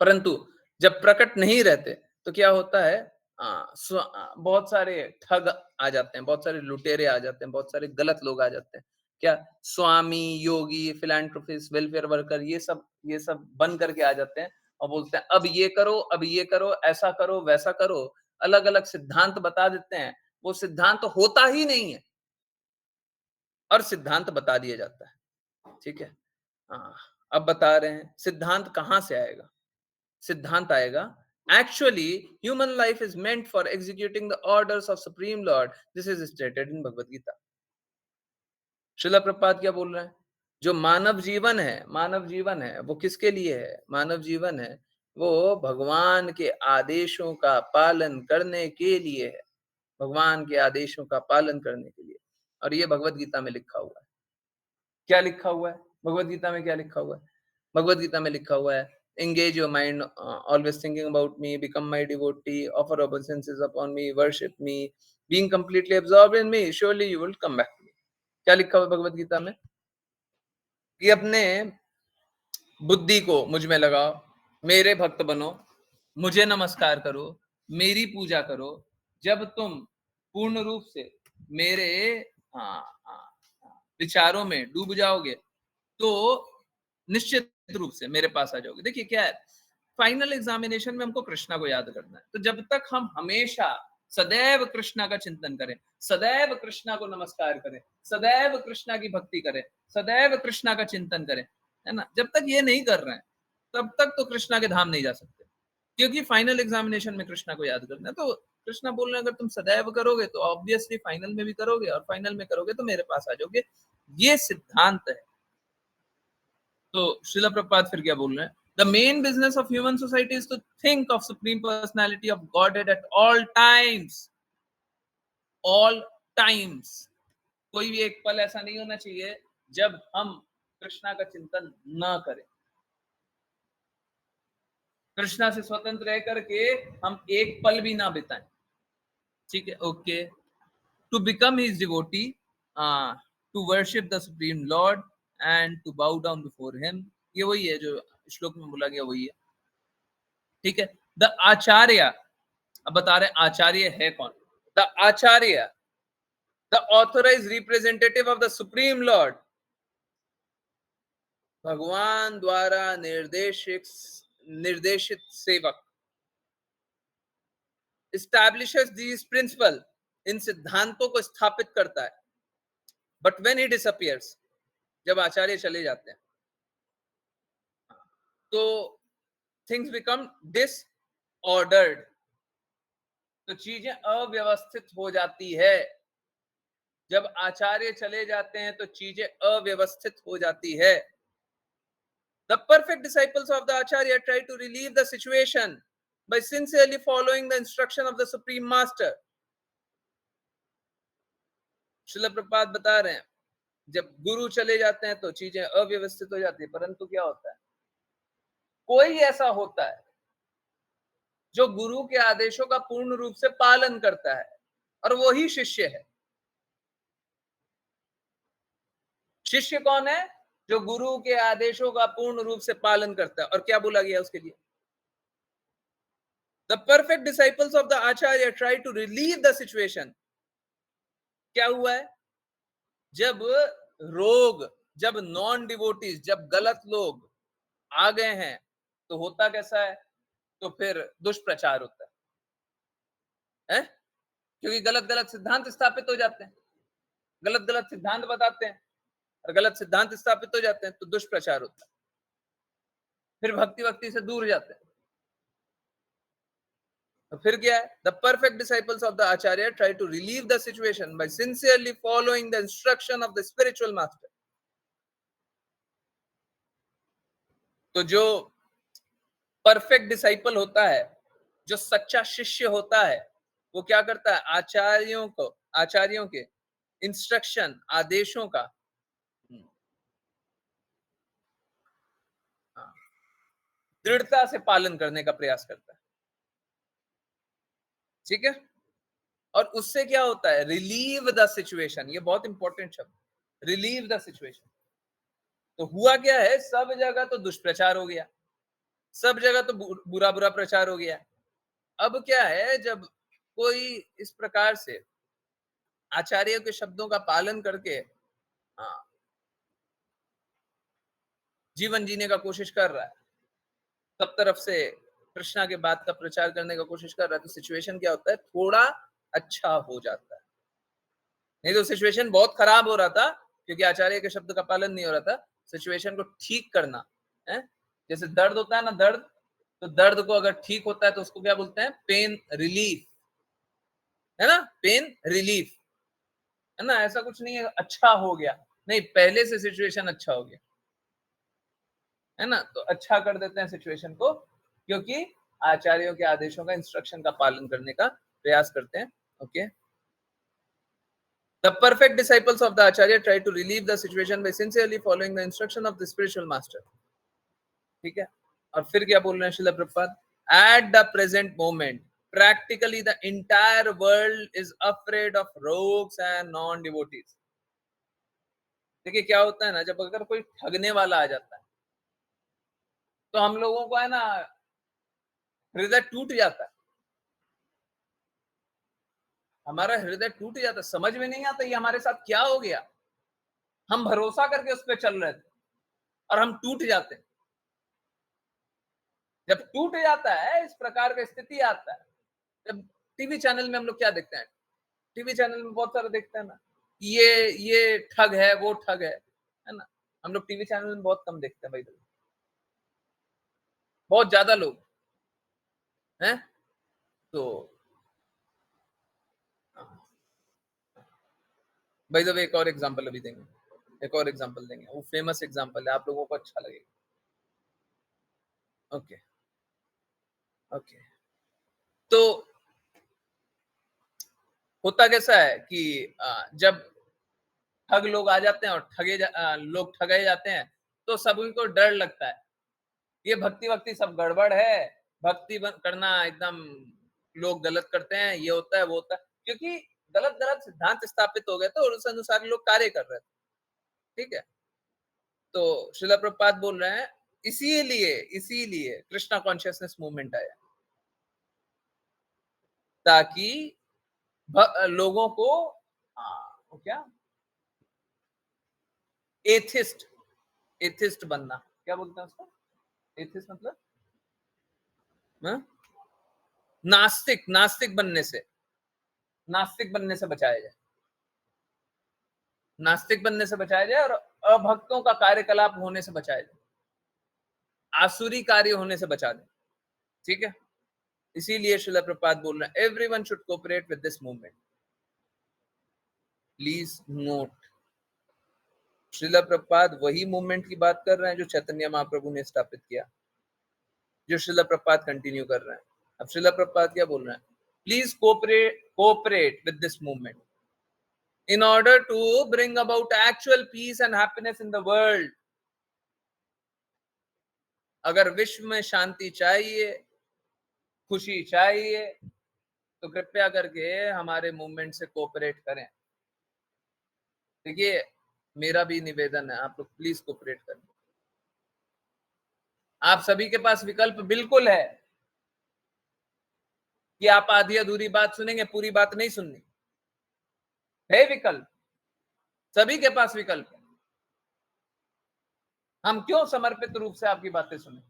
परंतु जब प्रकट नहीं रहते तो क्या होता है, बहुत सारे ठग आ जाते हैं, बहुत सारे लुटेरे आ जाते हैं, बहुत सारे गलत लोग आ जाते हैं। क्या, स्वामी, योगी, फिलैंथ्रोपिस्ट, वेलफेयर वर्कर, ये सब बन करके आ जाते हैं और बोलते हैं अब ये करो, ऐसा करो, वैसा करो, अलग अलग सिद्धांत बता देते हैं। वो सिद्धांत तो होता ही नहीं है और सिद्धांत बता दिया जाता है। ठीक है, अब बता रहे हैं सिद्धांत कहां से आएगा। सिद्धांत आएगा, actually human life is meant for executing the orders of supreme lord, this is stated in Bhagavad Gita. Srila Prabhupada क्या बोल रहे हैं, जो मानव जीवन है वो किसके लिए है, मानव जीवन है वो भगवान के आदेशों का पालन करने के लिए है, भगवान के आदेशों का पालन करने के लिए। और ये भगवद गीता में लिखा हुआ है। क्या लिखा हुआ है भगवद गीता में, क्या लिखा हुआ है भगवद गीता में, लिखा हुआ है, engage your mind, always thinking about me, become my devotee, offer obeisances upon me, worship me, being completely absorbed in me, surely you will come back to me. क्या लिखा हुआ है भगवद गीता में, कि अपने बुद्धि को मुझ में लगाओ, मेरे भक्त बनो, मुझे नमस्कार करो, मेरी पूजा करो। जब तुम पूर्ण रूप से मेरे विचारों में डूब जाओगे तो निश्चित रूप से मेरे पास आ जाओगे। देखिए क्या है, फाइनल एग्जामिनेशन में हमको कृष्णा को याद करना है, तो जब तक हम हमेशा सदैव कृष्णा का चिंतन करें, सदैव कृष्णा को नमस्कार करें, सदैव कृष्णा की भक्ति करें, सदैव कृष्णा का चिंतन करें, है ना, जब तक ये नहीं कर रहे हैं तब तक तो कृष्णा के धाम नहीं जा सकते, क्योंकि फाइनल एग्जामिनेशन में कृष्णा को याद करना है। तो कृष्णा बोल रहे हैं अगर तुम सदैव करोगे तो ऑब्वियसली फाइनल में भी करोगे, और फाइनल में करोगे तो मेरे पास आ जाओगे। ये सिद्धांत है। तो श्रील प्रभुपाद फिर क्या बोल रहे हैं, the main business of human society is to think of supreme personality of Godhead at all times, कोई भी एक पल ऐसा नहीं होना चाहिए जब हम कृष्णा का चिंतन ना करें। कृष्णा से स्वतंत्र रह करके हम एक पल भी ना बिताएं। ठीक है, okay. To become his devotee, to worship the supreme lord and to bow down before him, ये वही है जो श्लोक में बोला गया, वही है। ठीक है, द आचार्य, अब बता रहे आचार्य है कौन। The acharya, the authorise representative of the supreme lord, भगवान द्वारा निर्देशित सेवक, establishes these principle, इन सिद्धांतों को स्थापित करता है। बट व्हेन ही डिसअपियर्स, जब आचार्य चले जाते हैं तो थिंग्स बिकम डिसऑर्डर्ड, तो चीजें अव्यवस्थित हो जाती है। जब आचार्य चले जाते हैं तो चीजें अव्यवस्थित हो जाती है। The perfect disciples of the Acharya try to relieve the situation by sincerely following the instruction of the Supreme Master. Srila Prabhupada बता रहे हैं, जब गुरु चले जाते हैं तो चीजें अव्यवस्थित हो जाती है, परंतु क्या होता है, कोई ऐसा होता है जो गुरु के आदेशों का पूर्ण रूप से पालन करता है, और वो ही शिष्य है। शिष्य कौन है? जो गुरु के आदेशों का पूर्ण रूप से पालन करता है। और क्या बोला गया उसके लिए? The perfect disciples of the Acharya try to relieve the situation. क्या हुआ है? जब रोग, जब नॉन डिवोटीज, जब गलत लोग आ गए हैं तो होता कैसा है? तो फिर दुष्प्रचार होता है? क्योंकि गलत गलत सिद्धांत स्थापित हो जाते हैं, गलत गलत सिद्धांत बताते हैं, और गलत सिद्धांत स्थापित हो जाते हैं तो दुष्प्रचार होता है, फिर भक्ति से दूर जाते हैं। तो फिर क्या है? The perfect disciples of the acharya try to relieve the situation by sincerely following the instruction of the spiritual master. तो जो परफेक्ट डिसाइपल होता है, जो सच्चा शिष्य होता है, वो क्या करता है? आचार्यों के इंस्ट्रक्शन, आदेशों का दृढ़ता से पालन करने का प्रयास करता है। ठीक है, और उससे क्या होता है? रिलीव द सिचुएशन, ये बहुत इंपॉर्टेंट शब्द, रिलीव द सिचुएशन। तो हुआ क्या है? सब जगह तो दुष्प्रचार हो गया, सब जगह तो बुरा बुरा प्रचार हो गया। अब क्या है, जब कोई इस प्रकार से आचार्य के शब्दों का पालन करके जीवन जीने का कोशिश कर रहा है, सब तरफ से कृष्णा के बात का प्रचार करने का कोशिश कर रहा है, तो सिचुएशन क्या होता है? थोड़ा अच्छा हो जाता है। नहीं तो सिचुएशन बहुत खराब हो रहा था, क्योंकि आचार्य के शब्द का पालन नहीं हो रहा था। सिचुएशन को ठीक करना है, जैसे दर्द होता है ना, दर्द, तो दर्द को अगर ठीक होता है तो उसको क्या बोलते हैं? पेन रिलीफ, है ना, पेन रिलीफ, है ना। ऐसा कुछ नहीं है अच्छा हो गया, नहीं, पहले से सिचुएशन अच्छा हो गया, है ना। तो अच्छा कर देते हैं सिचुएशन को, क्योंकि आचार्यों के आदेशों का, इंस्ट्रक्शन का पालन करने का प्रयास करते हैं। Okay, the perfect disciples of the acharya try to relieve the situation by sincerely following the instruction of the spiritual master. ठीक है, और फिर क्या बोल रहे हैं Srila Prabhupada? at the present moment practically the entire world is afraid of rogues and non devotees. देखिए क्या होता है ना, जब अगर कोई ठगने वाला आ जाता है तो हम लोगों को है ना, हृदय टूट जाता है, हमारा हृदय टूट जाता है, समझ में नहीं आता ये हमारे साथ क्या हो गया। हम भरोसा करके उस पर चल रहे थे और हम टूट जाते हैं। जब टूट जाता है, इस प्रकार का स्थिति आता है, जब टीवी चैनल में हम लोग क्या देखते हैं? टीवी चैनल में बहुत सारे देखते हैं ना, ये ठग है, वो ठग है ना। हम लोग टीवी चैनल में बहुत कम देखते हैं भाई, बहुत ज्यादा लोग हैं। तो भाई जब एक और एग्जांपल अभी देंगे, एक और एग्जांपल देंगे, वो फेमस एग्जांपल है, आप लोगों को अच्छा लगेगा। ओके ओके, तो होता कैसा है कि जब ठग लोग आ जाते हैं और लोग ठगे जाते हैं, तो सभी को डर लगता है, ये भक्ति वक्ति सब गड़बड़ है, भक्ति करना एकदम लोग गलत करते हैं, ये होता है वो होता है, क्योंकि गलत गलत सिद्धांत स्थापित हो गए थे और उस अनुसार लोग कार्य कर रहे थे। ठीक है, तो श्रील प्रभुपाद बोल रहे हैं इसीलिए कृष्णा कॉन्शियसनेस मूवमेंट आया, ताकि लोगों को वो क्या एथिस्ट बनना, क्या बोलते हैं उसको, एथिस्ट मतलब नास्तिक बनने से बचाया जाए, नास्तिक बनने से बचाया जाए और अभक्तों का कार्यकलाप होने से बचाया जाए, आसुरी कार्य होने से बचा दे। ठीक है, इसीलिए श्रील प्रभुपाद बोल रहे हैं everyone should cooperate with this movement. Please note, Srila Prabhupada वही मूवमेंट की बात कर रहे हैं जो चैतन्य महाप्रभु ने स्थापित किया, जो श्रील प्रभुपाद कंटिन्यू कर रहे हैं। अब श्रील प्रभुपाद क्या बोल रहे हैं, please cooperate with this movement in order to bring about actual peace and happiness in the world। अगर विश्व में शांति चाहिए, खुशी चाहिए, तो कृपया करके हमारे मूवमेंट से कोऑपरेट करें। देखिए, मेरा भी निवेदन है, आप लोग प्लीज कोऑपरेट करें। आप सभी के पास विकल्प बिल्कुल है कि आप आधी अधूरी बात सुनेंगे, पूरी बात नहीं सुननी है, विकल्प सभी के पास विकल्प है। हम क्यों समर्पित रूप से आपकी बातें सुने?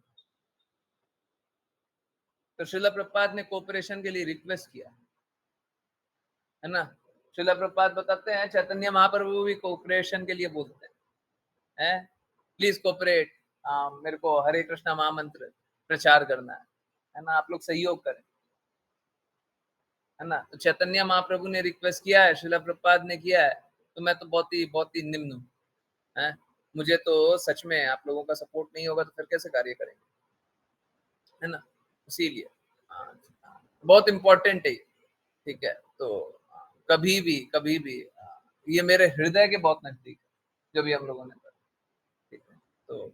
तो श्रील प्रभुपाद ने कोऑपरेशन के लिए रिक्वेस्ट किया है ना। श्रील प्रभुपाद बताते हैं चैतन्य महाप्रभु भी कोऑपरेशन के लिए बोलते हैं, प्लीज कोऑपरेट, मेरे को हरे कृष्णा महामंत्र प्रचार करना है ना, आप लोग सहयोग करें, है ना। तो चैतन्य महाप्रभु ने रिक्वेस्ट किया है, श्रील प्रभुपाद ने किया है, तो मैं तो बहुत ही निम्न हूँ, है, मुझे तो सच में आप लोगों का सपोर्ट नहीं होगा तो फिर कैसे कार्य करेंगे, है ना। इसीलिए बहुत इंपॉर्टेंट है, ठीक है। तो कभी भी ये मेरे हृदय के बहुत नजदीक है जो भी हम लोगों ने करा, ठीक है। तो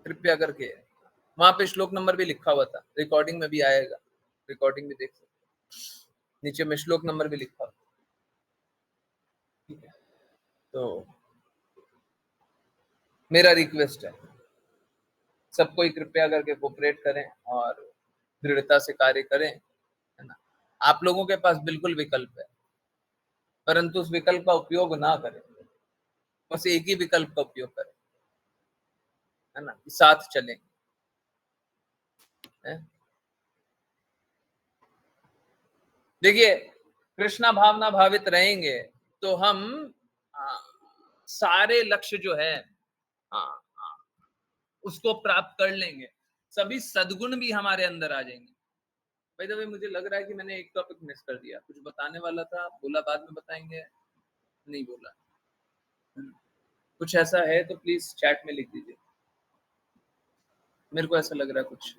कृपया करके, वहां पे श्लोक नंबर भी लिखा हुआ था, रिकॉर्डिंग में भी आएगा, रिकॉर्डिंग भी देख सकते, नीचे में श्लोक नंबर भी लिखा हुआ, ठीक है। तो मेरा रिक्वेस्ट है सब कोई कृपया करके कोऑपरेट करें और दृढ़ता से कार्य करें, है ना। आप लोगों के पास बिल्कुल विकल्प है, परंतु उस विकल्प का उपयोग ना करें, बस एक ही विकल्प का उपयोग करें, है ना, साथ चलें, है? देखिए, कृष्णा भावना भावित रहेंगे तो हम सारे लक्ष्य जो है उसको प्राप्त कर लेंगे, सभी सद्गुण भी हमारे अंदर आ जाएंगे। भाई तो मुझे लग रहा है कि मैंने एक टॉपिक मिस कर दिया, कुछ बताने वाला था, बोला बाद में बताएंगे, नहीं बोला। कुछ ऐसा है तो प्लीज चैट में लिख दीजिए, मेरे को ऐसा लग रहा है कुछ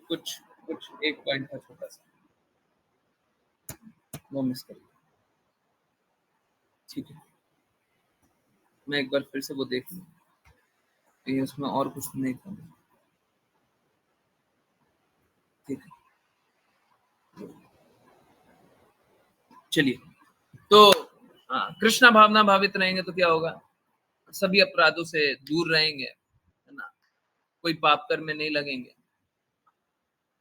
एक पॉइंट था छोटा सा, वो मिस कर दिया। ठीक है, मैं एक बार फिर से वो देख लूँ, उसमें और कुछ नहीं था, ठीक है। चलिए, तो कृष्णा भावना भावित रहेंगे तो क्या होगा, सभी अपराधों से दूर रहेंगे, है ना, कोई पाप कर्म में नहीं लगेंगे।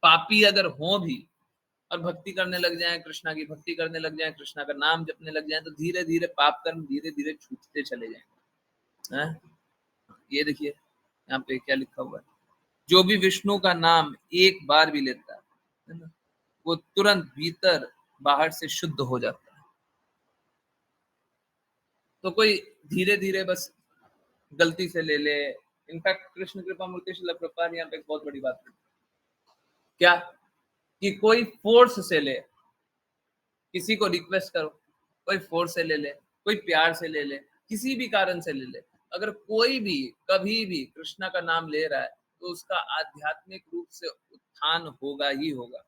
पापी अगर हो भी और भक्ति करने लग जाएं, कृष्णा की भक्ति करने लग जाएं, कृष्णा का नाम जपने लग जाएं, तो धीरे धीरे पाप कर्म धीरे धीरे छूटते चले जाएंगे। ये देखिए यहाँ पे क्या लिखा हुआ है, जो भी विष्णु का नाम एक बार भी लेता है ना, वो तुरंत भीतर बाहर से शुद्ध हो जाता है। तो कोई धीरे धीरे बस गलती से ले ले, इनफैक्ट कृष्ण कृपा मूर्ति श्रील प्रभुपाद यहाँ पे एक बहुत बड़ी बात है, क्या कि कोई फोर्स से ले, किसी को रिक्वेस्ट करो, कोई फोर्स से ले ले, कोई प्यार से ले ले, किसी भी कारण से ले ले, अगर कोई भी कभी भी कृष्णा का नाम ले रहा है तो उसका आध्यात्मिक रूप से उत्थान होगा ही होगा।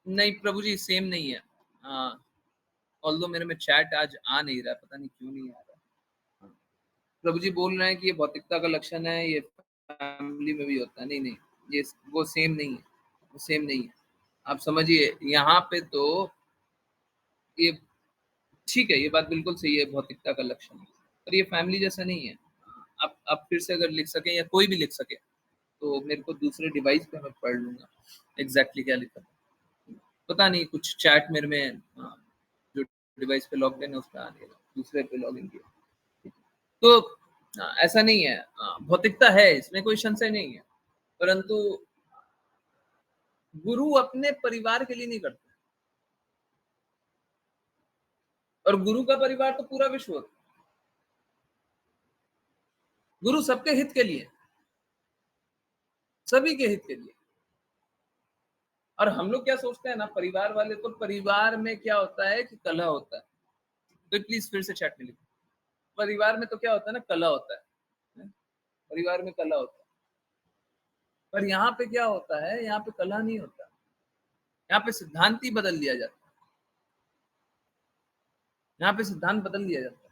नहीं प्रभु जी, सेम नहीं है, ऑल्दो मेरे में चैट आज आ नहीं रहा, पता नहीं क्यों नहीं आ रहा। प्रभु जी बोल रहे हैं कि ये भौतिकता का लक्षण है, ये फैमिली में भी होता है। नहीं नहीं, ये वो सेम नहीं है, वो सेम नहीं है। आप समझिए, यहाँ पे तो ये ठीक है, ये बात बिल्कुल सही है, भौतिकता का लक्षण है, पर ये फैमिली जैसा नहीं है। आप फिर से अगर लिख सकें या कोई भी लिख सके तो मेरे को दूसरे डिवाइस पे मैं पढ़ लूंगा एग्जैक्टली क्या लिखा था। पता नहीं, कुछ चैट मेरे में जो डिवाइस पे लॉग इन है उस पर आ गया, दूसरे पे लॉग इन किया। तो ऐसा नहीं है, भौतिकता है, इसमें कोई संशय नहीं है, परंतु गुरु अपने परिवार के लिए नहीं करते, और गुरु का परिवार तो पूरा विश्व होता है। गुरु सबके हित के लिए, सभी के हित के लिए। और हम लोग क्या सोचते हैं ना, परिवार वाले, तो परिवार में क्या होता है कि कलह होता है। तो प्लीज फिर से चैट में लिखो, परिवार में तो क्या होता है ना, कलह होता है, परिवार में कलह होता है। पर यहाँ पे क्या होता है, यहाँ पे कलह नहीं होता, यहाँ पे सिद्धांत ही बदल दिया जाता है, यहाँ पे सिद्धांत बदल दिया जाता है।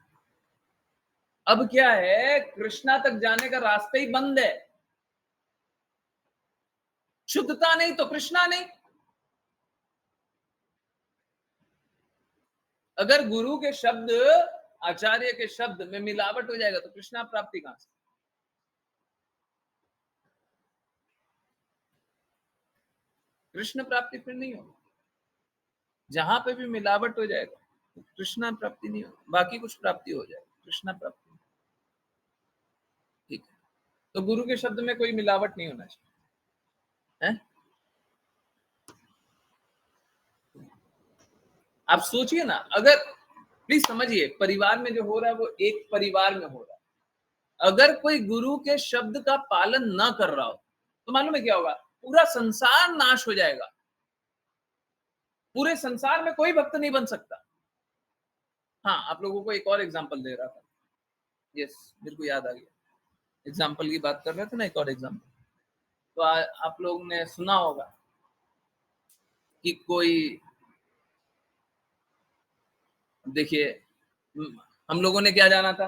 अब क्या है, कृष्णा तक जाने का रास्ता ही बंद है। शुद्धता नहीं तो कृष्णा नहीं। अगर गुरु के शब्द, आचार्य के शब्द में मिलावट हो जाएगा तो कृष्णा प्राप्ति कहां से? कृष्ण प्राप्ति फिर नहीं होगी। जहां पे भी मिलावट हो जाएगा तो कृष्णा प्राप्ति नहीं होगी, बाकी कुछ प्राप्ति हो जाएगी, कृष्णा प्राप्ति नहीं। ठीक है, तो गुरु के शब्द में कोई मिलावट नहीं होना चाहिए, है? आप सोचिए ना, अगर प्लीज समझिए, परिवार में जो हो रहा है वो एक परिवार में हो रहा है। अगर कोई गुरु के शब्द का पालन ना कर रहा हो तो मालूम है क्या होगा, पूरा संसार नाश हो जाएगा, पूरे संसार में कोई भक्त नहीं बन सकता। हाँ, आप लोगों को एक और एग्जांपल दे रहा था, यस, मेरे को याद आ गया, एग्जांपल की बात कर रहे थे ना, एक और एग्जांपल। तो आप लोगों ने सुना होगा कि कोई, देखिए, हम लोगों ने क्या जाना था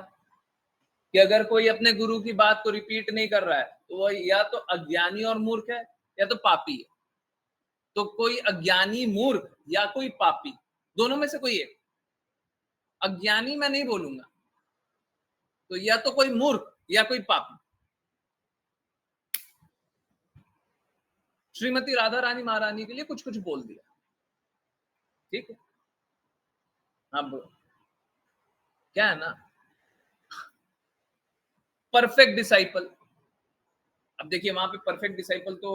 कि अगर कोई अपने गुरु की बात को रिपीट नहीं कर रहा है तो वो या तो अज्ञानी और मूर्ख है या तो पापी है। तो कोई अज्ञानी मूर्ख या कोई पापी, दोनों में से कोई एक। अज्ञानी मैं नहीं बोलूंगा, तो या तो कोई मूर्ख या कोई पापी। श्रीमती राधा रानी महारानी के लिए कुछ कुछ बोल दिया, ठीक है। अब क्या है ना, परफेक्ट डिसाइपल, अब देखिए वहां पे परफेक्ट डिसाइपल तो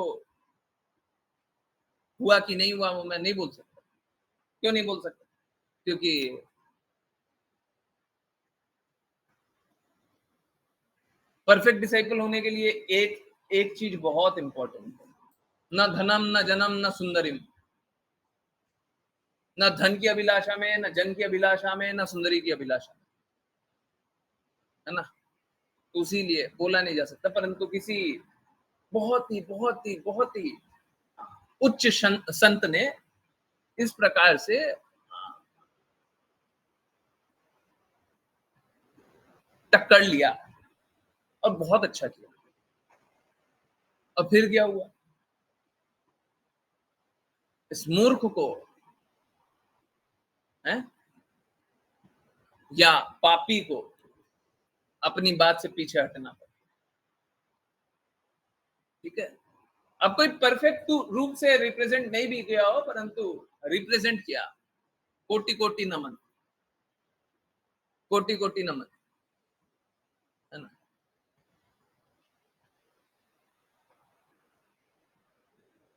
हुआ कि नहीं हुआ वो मैं नहीं बोल सकता। क्यों नहीं बोल सकता? क्योंकि परफेक्ट डिसाइपल होने के लिए एक एक चीज बहुत इंपॉर्टेंट है, न धनम न जनम न सुंदरिम। न धन की अभिलाषा में, न जन की अभिलाषा में, न सुंदरी की अभिलाषा में, है ना। तो इसीलिए बोला नहीं जा सकता, परंतु किसी बहुत ही बहुत ही बहुत ही उच्च संत ने इस प्रकार से टक्कर लिया और बहुत अच्छा किया। और फिर क्या हुआ, इस मूर्ख को है या पापी को अपनी बात से पीछे हटना पड़ा, ठीक है। अब कोई परफेक्ट रूप से रिप्रेजेंट नहीं भी किया हो, परंतु रिप्रेजेंट किया। कोटि कोटि नमन, कोटि कोटि नमन, है ना।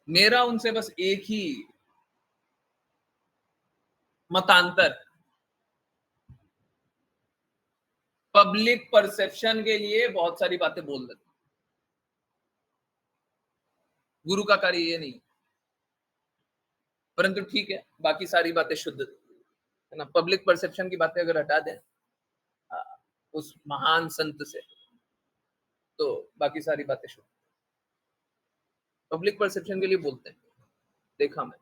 मेरा उनसे बस एक ही मतांतर, पब्लिक परसेप्शन के लिए बहुत सारी बातें बोल देते, गुरु का कार्य ये नहीं, परंतु ठीक है, बाकी सारी बातें शुद्ध, है ना। पब्लिक परसेप्शन की बातें अगर हटा दें उस महान संत से, तो बाकी सारी बातें शुद्ध। पब्लिक परसेप्शन के लिए बोलते हैं, देखा मैं,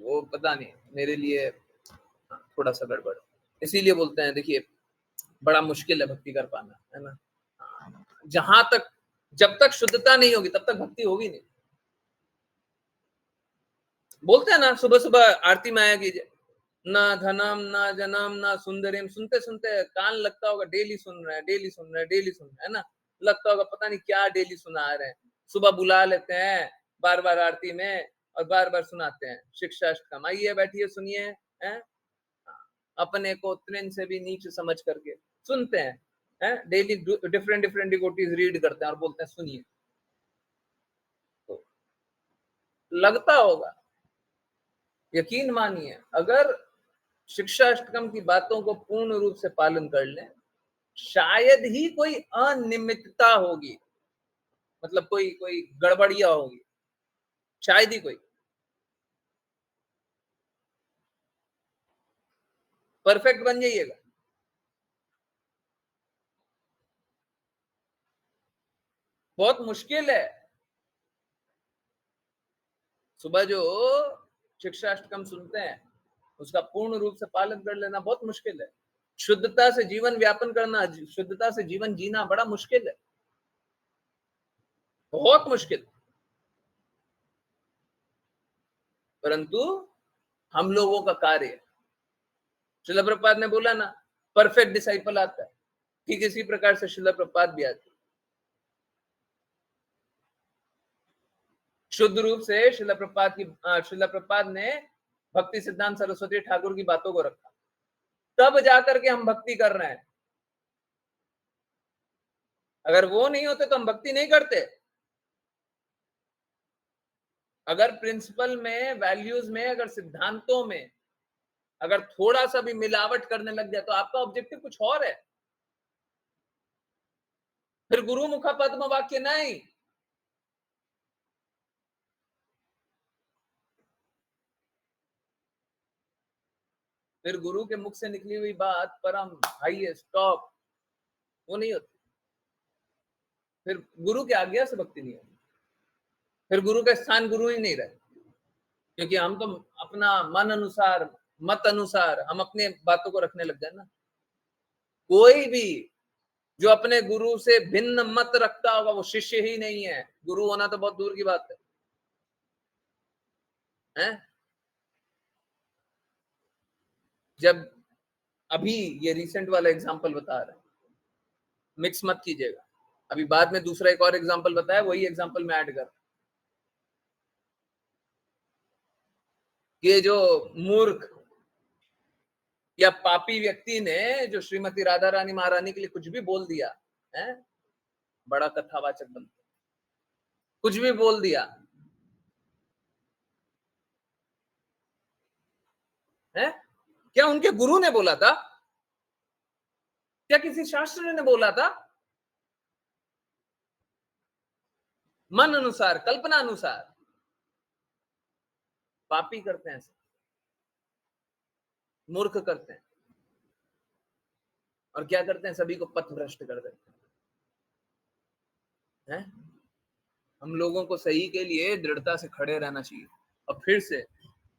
वो पता नहीं, मेरे लिए थोड़ा सा गड़बड़। इसीलिए बोलते हैं, देखिए बड़ा मुश्किल है भक्ति कर पाना, है ना। जहां तक, जब तक शुद्धता नहीं होगी तब तक भक्ति होगी नहीं। बोलते हैं ना, सुबह सुबह आरती में आया कीजिए, ना धनम ना जनम ना सुंदरिम, सुनते सुनते कान लगता होगा डेली सुन रहे हैं, डेली सुन रहे हैं, डेली सुन रहे हैं, है ना। लगता होगा पता नहीं क्या डेली सुना रहे हैं। सुबह बुला लेते हैं बार बार आरती में और बार बार सुनाते हैं शिक्षाष्टकम, आइए बैठिए सुनिए, हैं। अपने को तृण से भी नीच समझ करके सुनते हैं, daily different different devotees read करते हैं और बोलते हैं सुनिए। तो लगता होगा, यकीन मानिए, अगर शिक्षाष्टकम की बातों को पूर्ण रूप से पालन कर लें, शायद ही कोई अनियमितता होगी, मतलब कोई कोई गड़बड़िया होगी, शायद ही कोई। परफेक्ट बन जाइएगा। बहुत मुश्किल है। सुबह जो शिक्षाष्टकम सुनते हैं उसका पूर्ण रूप से पालन कर लेना बहुत मुश्किल है। शुद्धता से जीवन व्यापन करना, शुद्धता से जीवन जीना बड़ा मुश्किल है, बहुत मुश्किल। परंतु हम लोगों का कार्य है। श्रील प्रभुपाद ने बोला ना, परफेक्ट डिसाइपल आता है, ठीक इसी प्रकार से श्रील प्रभुपाद भी आते। शुद्ध रूप से श्रील प्रभुपाद ने भक्ति सिद्धांत सरस्वती ठाकुर की बातों को रखा, तब जाकर के हम भक्ति कर रहे हैं। अगर वो नहीं होते तो हम भक्ति नहीं करते। अगर प्रिंसिपल में, वैल्यूज में, अगर सिद्धांतों में अगर थोड़ा सा भी मिलावट करने लग जाए तो आपका ऑब्जेक्टिव कुछ और है, फिर गुरु मुखा पद्म वाक्य नहीं। फिर गुरु के मुख से निकली हुई बात परम हाईएस्ट टॉप वो नहीं होती। फिर गुरु की आज्ञा से भक्ति नहीं होती, फिर गुरु का स्थान गुरु ही नहीं रहे, क्योंकि हम तो अपना मन अनुसार, मत अनुसार हम अपने बातों को रखने लग जाए ना। कोई भी जो अपने गुरु से भिन्न मत रखता होगा वो शिष्य ही नहीं है, गुरु होना तो बहुत दूर की बात है, हैं? जब अभी ये रिसेंट वाला एग्जांपल बता रहे हैं, मिक्स मत कीजिएगा, अभी बाद में दूसरा एक और एग्जांपल बताया, वही एग्जांपल में ऐड कर। ये जो मूर्ख या पापी व्यक्ति ने जो श्रीमती राधा रानी महारानी के लिए कुछ भी बोल दिया है, बड़ा कथावाचक बनता, कुछ भी बोल दिया है। क्या उनके गुरु ने बोला था? क्या किसी शास्त्र ने बोला था? मन अनुसार, कल्पना अनुसार पापी करते हैं, मूर्ख करते हैं, और क्या करते हैं, सभी को पथभ्रष्ट कर देते हैं। हम लोगों को सही के लिए दृढ़ता से खड़े रहना चाहिए, और फिर से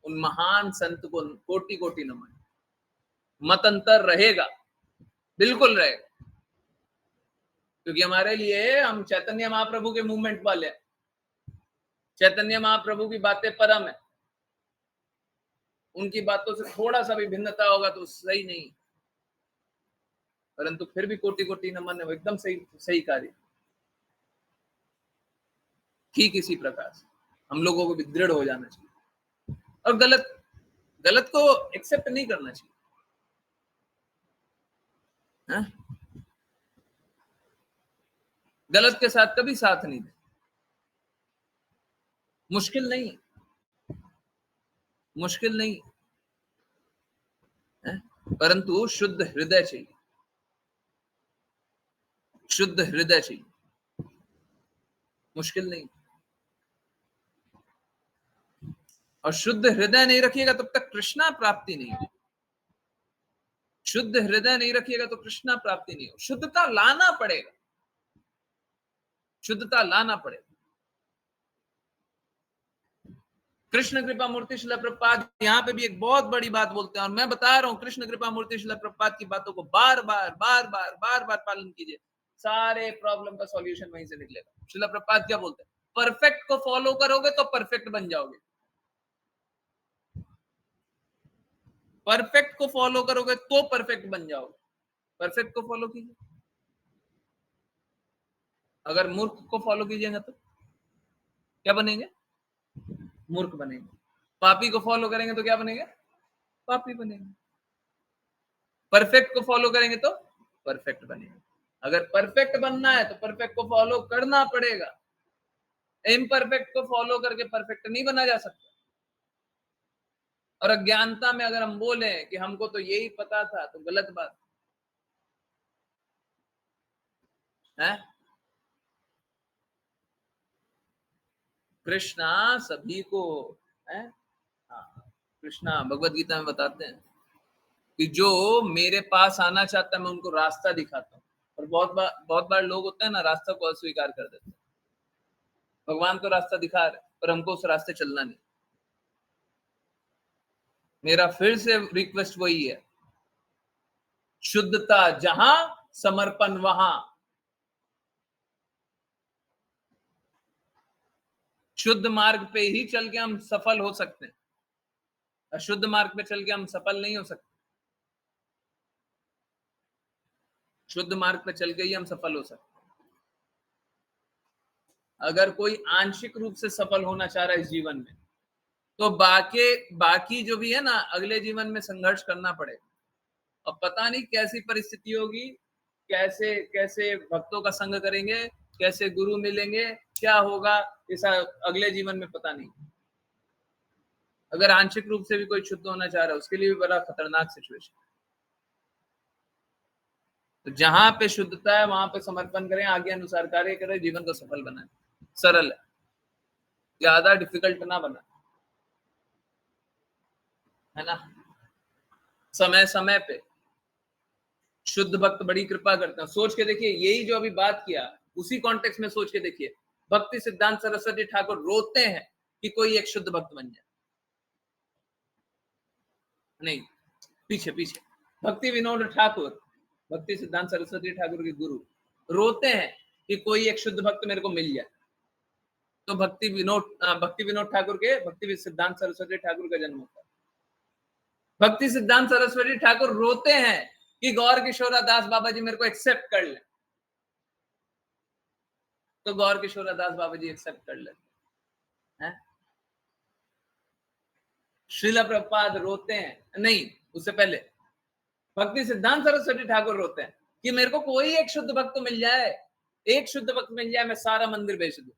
उन महान संत को कोटि कोटि नमन। मत अंतर रहेगा, बिल्कुल रहेगा, क्योंकि हमारे लिए, हम चैतन्य महाप्रभु के मूवमेंट वाले हैं, चैतन्य महाप्रभु की बातें परम है, उनकी बातों से थोड़ा सा भी भिन्नता होगा तो सही नहीं, परंतु फिर भी कोटि कोटि नमन है, वो एकदम सही सही कार्य। ठीक इसी प्रकार से हम लोगों को भी दृढ़ हो जाना चाहिए, और गलत गलत को एक्सेप्ट नहीं करना चाहिए, है? गलत के साथ कभी साथ नहीं दे। मुश्किल नहीं, मुश्किल नहीं है, परंतु शुद्ध हृदय चाहिए, शुद्ध हृदय चाहिए, मुश्किल नहीं। और शुद्ध हृदय नहीं रखिएगा तब तक कृष्णा प्राप्ति नहीं हो, शुद्ध हृदय नहीं रखिएगा तो कृष्णा प्राप्ति नहीं हो। शुद्धता लाना पड़ेगा, शुद्धता लाना पड़ेगा। कृष्ण कृपा मूर्ति शिला प्रपात यहाँ पे भी एक बहुत बड़ी बात बोलते हैं, और मैं बता रहा हूँ कृष्ण कृपा मूर्ति शिला प्रपात की बातों को बार बार पालन कीजिए, सारे प्रॉब्लम का सॉल्यूशन वहीं से निकलेगा। शिला प्रपात क्या बोलते हैं? परफेक्ट को फॉलो करोगे तो परफेक्ट बन जाओगे, परफेक्ट को फॉलो करोगे तो परफेक्ट बन जाओगे। परफेक्ट को फॉलो कीजिए, अगर मूर्ख को फॉलो कीजिएगा तो क्या बनेंगे? मूर्ख बनेंगे। पापी को फॉलो करेंगे तो क्या बनेंगे? पापी बनेंगे। परफेक्ट को फॉलो करेंगे तो परफेक्ट बनेंगे। अगर परफेक्ट बनना है तो परफेक्ट को फॉलो करना पड़ेगा, इम्परफेक्ट को फॉलो करके परफेक्ट नहीं बना जा सकता। और अज्ञानता में अगर हम बोले कि हमको तो यही पता था, तो गलत बात है। कृष्णा सभी को है, कृष्णा भगवत गीता में बताते हैं कि जो मेरे पास आना चाहता है मैं उनको रास्ता दिखाता हूँ। और बहुत बार लोग होते हैं ना, रास्ता को अस्वीकार कर देते हैं। भगवान तो रास्ता दिखा रहे पर हमको उस रास्ते चलना नहीं। मेरा फिर से रिक्वेस्ट वही है, शुद्धता जहां समर्पण वहां। शुद्ध मार्ग पे ही चल के हम सफल हो सकते हैं, अशुद्ध मार्ग पे चल के हम सफल नहीं हो सकते। शुद्ध मार्ग पे चल के ही हम सफल हो सकते हैं। अगर कोई आंशिक रूप से सफल होना चाह रहा है इस जीवन में, तो बाकी जो भी है ना, अगले जीवन में संघर्ष करना पड़ेगा। अब पता नहीं कैसी परिस्थिति होगी, कैसे कैसे भक्तों का संग करेंगे, कैसे गुरु मिलेंगे, क्या होगा इस अगले जीवन में पता नहीं। अगर आंशिक रूप से भी कोई शुद्ध होना चाह रहा है उसके लिए भी बड़ा खतरनाक सिचुएशन। तो जहां पे शुद्धता है वहां पे समर्पण करें, आगे अनुसार कार्य करें, जीवन को सफल बनाएं। सरल है, ज्यादा डिफिकल्ट ना बना, है ना। समय समय पे शुद्ध भक्त बड़ी कृपा करते हैं। सोच के देखिए, यही जो अभी बात किया उसी कॉन्टेक्स्ट में सोच के देखिए, भक्ति सिद्धांत सरस्वती ठाकुर रोते हैं कि कोई एक शुद्ध भक्त बन जाए। नहीं, पीछे पीछे भक्ति विनोद ठाकुर, भक्ति सिद्धांत सरस्वती ठाकुर के गुरु, रोते हैं कि कोई एक शुद्ध भक्त मेरे को मिल जाए। तो भक्ति विनोद ठाकुर के भक्ति सिद्धांत सरस्वती ठाकुर का जन्म होता है। भक्ति सिद्धांत सरस्वती ठाकुर रोते हैं कि गौर किशोरा दास बाबा जी मेरे को एक्सेप्ट कर ले। तो गौर किशोरा दास बाबा जी एक्सेप्ट कर लेते हैं। श्रीला प्रभुपाद रोते हैं, नहीं उससे पहले भक्ति सिद्धांत सरस्वती ठाकुर रोते हैं कि मेरे को कोई एक शुद्ध भक्त मिल जाए, एक शुद्ध भक्त मिल जाए, मैं सारा मंदिर बेच दूं।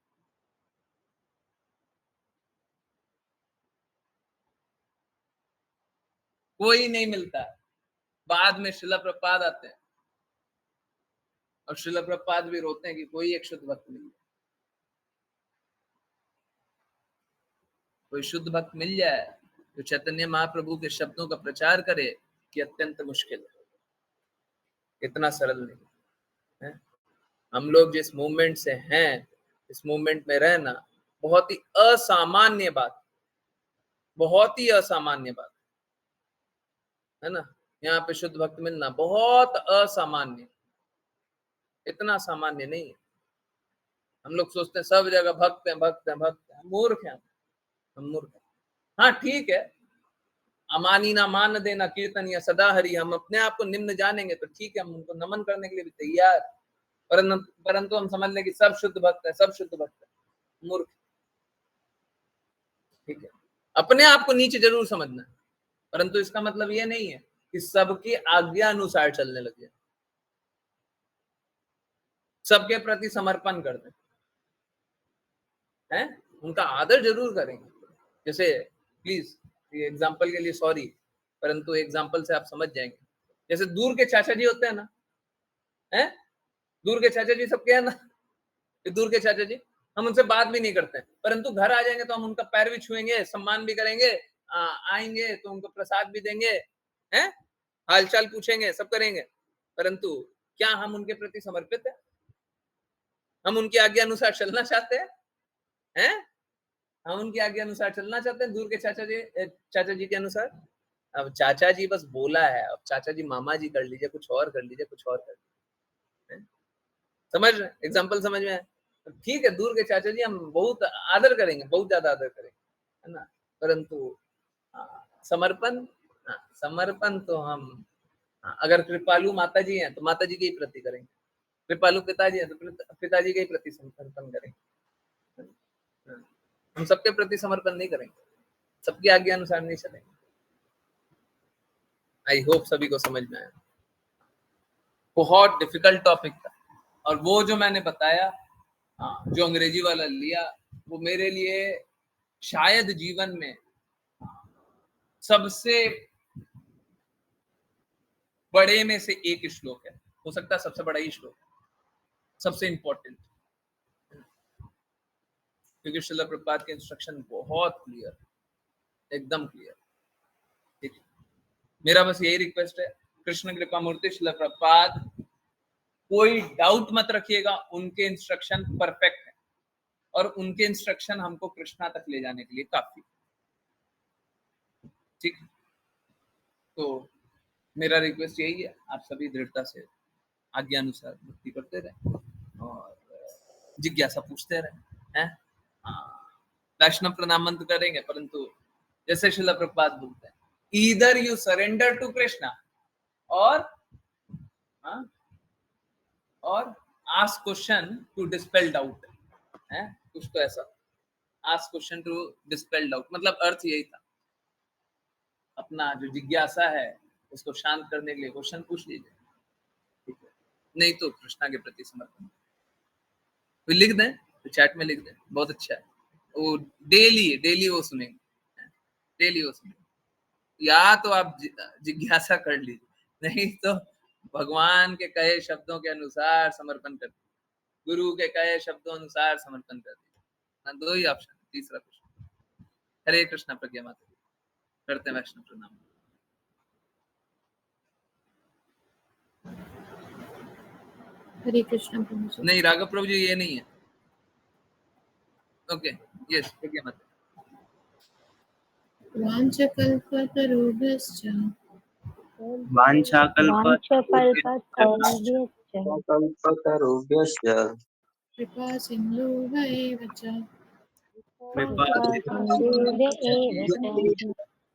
कोई नहीं मिलता। बाद में श्रीला प्रभुपाद आते हैं और श्रीला प्रभुपाद भी रोते हैं कि कोई एक शुद्ध भक्त मिल जाए, कोई शुद्ध भक्त मिल जाए जो चैतन्य महाप्रभु के शब्दों का प्रचार करे कि अत्यंत मुश्किल है, इतना सरल नहीं है। हम लोग जिस मूवमेंट से हैं, इस मूवमेंट में रहना बहुत ही असामान्य बात, बहुत ही असामान्य बात है ना। यहाँ पे शुद्ध भक्त मिलना बहुत असामान्य, इतना सामान्य नहीं है। हम लोग सोचते हैं सब जगह भक्त हैं, भक्त हैं, भक्त हैं। मूर्ख हैं हम, मूर्ख हैं। हाँ ठीक है, अमानी ना मान देना कीर्तन या सदा हरि, हम अपने आप को निम्न जानेंगे तो ठीक है, हम उनको नमन करने के लिए भी तैयार, परंतु हम समझ लें कि सब शुद्ध भक्त है, सब शुद्ध भक्त है। मूर्ख, ठीक है। अपने आप को नीचे जरूर समझना है, परंतु इसका मतलब यह नहीं है कि सबकी आज्ञा अनुसार चलने लगे, सबके प्रति समर्पण कर दें, हैं, उनका आदर जरूर करेंगे। जैसे प्लीज ये एग्जाम्पल के लिए सॉरी, परंतु एग्जाम्पल से आप समझ जाएंगे। जैसे दूर के चाचा जी होते हैं ना, हैं, दूर के चाचा जी सबके हैं ना, दूर के चाचा जी, हम उनसे बात भी नहीं करते हैं, परंतु घर आ जाएंगे तो हम उनका पैर भी छुएंगे, सम्मान भी करेंगे, आएंगे तो उनको प्रसाद भी देंगे, हैं, हालचाल पूछेंगे, सब करेंगे। परंतु क्या हम उनके प्रति समर्पित है? हम उनकी आज्ञा अनुसार चलना चाहते हैं? हैं? हम उनकी आज्ञा अनुसार चलना चाहते हैं, दूर के चाचा जी के अनुसार। अब चाचा जी बस बोला है, अब चाचा जी मामा जी कर लीजिए, कुछ और कर लीजिए, कुछ और कर लीजिए। समझ रहे? एग्जाम्पल समझ में आया? ठीक है, दूर के चाचा जी हम बहुत आदर करेंगे, बहुत ज्यादा आदर करेंगे, है ना, परंतु समर्पण, समर्पण तो हम, अगर कृपालु माता जी हैं तो माता जी के ही प्रति करेंगे, कृपालु पिताजी हैं तो पिताजी के ही प्रति समर्पण करेंगे। हम सबके प्रति समर्पण नहीं करेंगे, सबकी आज्ञा अनुसार नहीं चलेंगे। आई होप सभी को समझ में आया। बहुत डिफिकल्ट टॉपिक था, और वो जो मैंने बताया, जो अंग्रेजी वाला लिया, वो मेरे लिए शायद जीवन में सबसे बड़े में से एक श्लोक है, हो सकता है सबसे बड़ा ही श्लोक, सबसे इंपॉर्टेंट, क्योंकि श्रील प्रभुपाद के इंस्ट्रक्शन बहुत क्लियर, एकदम क्लियर। ठीक है, मेरा बस यही रिक्वेस्ट है, कृष्ण कृपा मूर्ति श्रील प्रभुपाद, कोई डाउट मत रखिएगा, उनके इंस्ट्रक्शन परफेक्ट है, और उनके इंस्ट्रक्शन हमको कृष्णा तक ले जाने के लिए काफी। ठीक, तो मेरा रिक्वेस्ट यही है, आप सभी दृढ़ता से आज्ञा अनुसार भक्ति करते रहे और जिज्ञासा पूछते रहे, हैं? वैष्णव प्रणाम मंत्र करेंगे, परंतु जैसे श्रील प्रभुपाद बोलते हैं, either you surrender to Krishna और ask question to dispel doubt, है कुछ तो ऐसा, ask question to dispel doubt, मतलब अर्थ यही था, अपना जो जिज्ञासा है उसको शांत करने के लिए क्वेश्चन पूछ लीजिए, ठीक है, नहीं तो कृष्णा के प्रति समर्पण। तो लिख दें, तो चैट में लिख दें, बहुत अच्छा है, वो डेली वो सुनेंगे, डेली वो सुनेंगे, या तो आप जिज्ञासा कर लीजिए, नहीं तो भगवान के कहे शब्दों के अनुसार समर्पण कर दीजिए, गुरु के कहे शब्दों अनुसार समर्पण कर दीजिए, दो ही ऑप्शन, तीसरा क्वेश्चन। हरे कृष्णा प्रज्ञा माता, करते हैं वैष्णव प्रणाम। हरे कृष्ण प्रभु जी। नहीं राघव प्रभु जी ये नहीं है, ओके, यस प्रज्ञा माता। वाञ्छकल्पतरुभ्यश्च वाञ्छाकल्पतरुभ्यश्च कृपा सिन्धुभैव च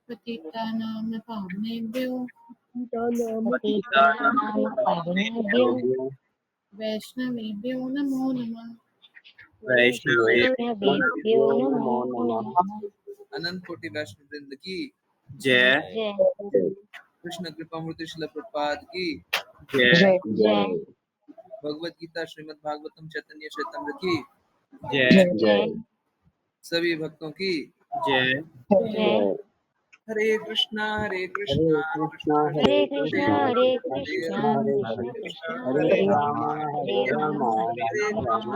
पतितानां पावनेभ्यो वैष्णवेभ्यो नमो नमः। अनंत कोटि वैष्णव वृंद की जय। कृष्ण कृपा मूर्ति श्रील प्रभुपाद की जय। भगवत गीता श्रीमद् भागवतम चैतन्य चैतन्य की जय। सभी भक्तों की जय। हरे कृष्णा कृष्णा कृष्णा कृष्णा हरे हरे राम हरे राम हरे राम राम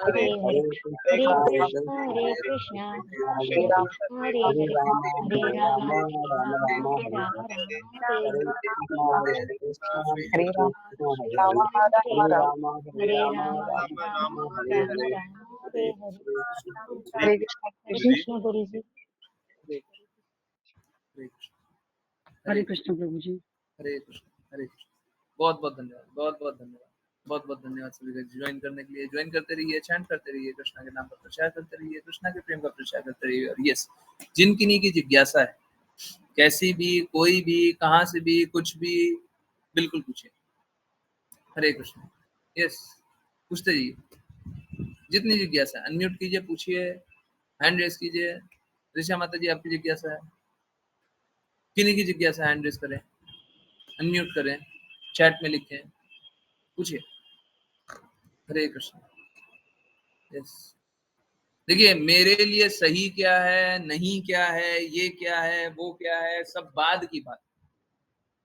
हरे हरे हरे कृष्णा हरे कृष्णा हरे हरे राम राम राम हरे हरे कृष्णा हरे राम हरे राम राम राम हरे हरे हरे कृष्ण गुरु जी। हरे कृष्ण प्रभु जी। हरे कृष्ण हरे कृष्ण। बहुत बहुत धन्यवाद, बहुत बहुत धन्यवाद, बहुत बहुत धन्यवाद सभी का ज्वाइन करने के लिए। ज्वाइन करते रहिए, चैंट करते रहिए, कृष्णा के नाम पर प्रचार करते रहिए, कृष्णा के प्रेम का प्रचार करते रहिए। और यस, जिन किन्हीं की जिज्ञासा है, कैसी भी, कोई भी, कहाँ से भी, कुछ भी, बिल्कुल पूछिए। हरे कृष्ण। यस, पूछते रहिए, जितनी जिज्ञासा है अनम्यूट कीजिए, पूछिए, हैंड रेस कीजिए। ऋषा माता जी आपकी जिज्ञासा है, किन्हीं की जिज्ञासा, हैंड रेस करें, अनम्यूट करें, चैट में लिखें, पूछिए। हरे कृष्ण। यस, देखिए मेरे लिए सही क्या है, नहीं क्या है, ये क्या है, वो क्या है, सब बाद की बात,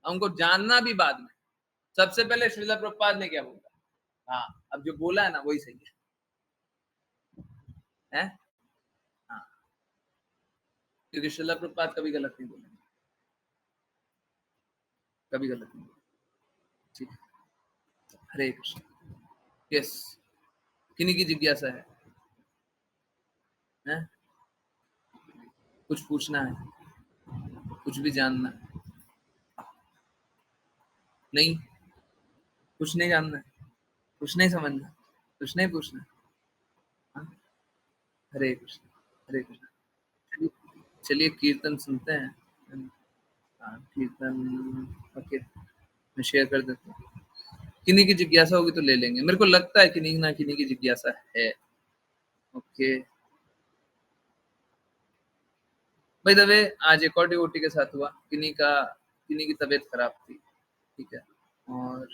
हमको जानना भी बाद में। सबसे पहले श्रील प्रभुपाद ने क्या बोला, हाँ, अब जो बोला है ना वही सही है? हाँ, क्योंकि श्रील प्रभुपाद कभी गलत नहीं बोलेंगे, कभी गलत नहीं बोलेंगे। ठीक है, हरे कृष्ण। यस, किन्हीं की जिज्ञासा है? कुछ पूछना है, कुछ भी जानना है? नहीं, कुछ नहीं जानना है, कुछ नहीं समझना, कुछ नहीं पूछना। हाँ? हरे कृष्ण, हरे कृष्ण। चलिए चलिए कीर्तन सुनते हैं। हाँ, कीर्तन ओके, मैं शेयर कर देता हूँ। किन्हीं की जिज्ञासा होगी तो ले लेंगे, मेरे को लगता है किन्हीं ना किन्हीं की जिज्ञासा है। ओके भाई दबे, आज एक और डिवोटी के साथ हुआ, किन्हीं की तबीयत खराब थी, ठीक है, और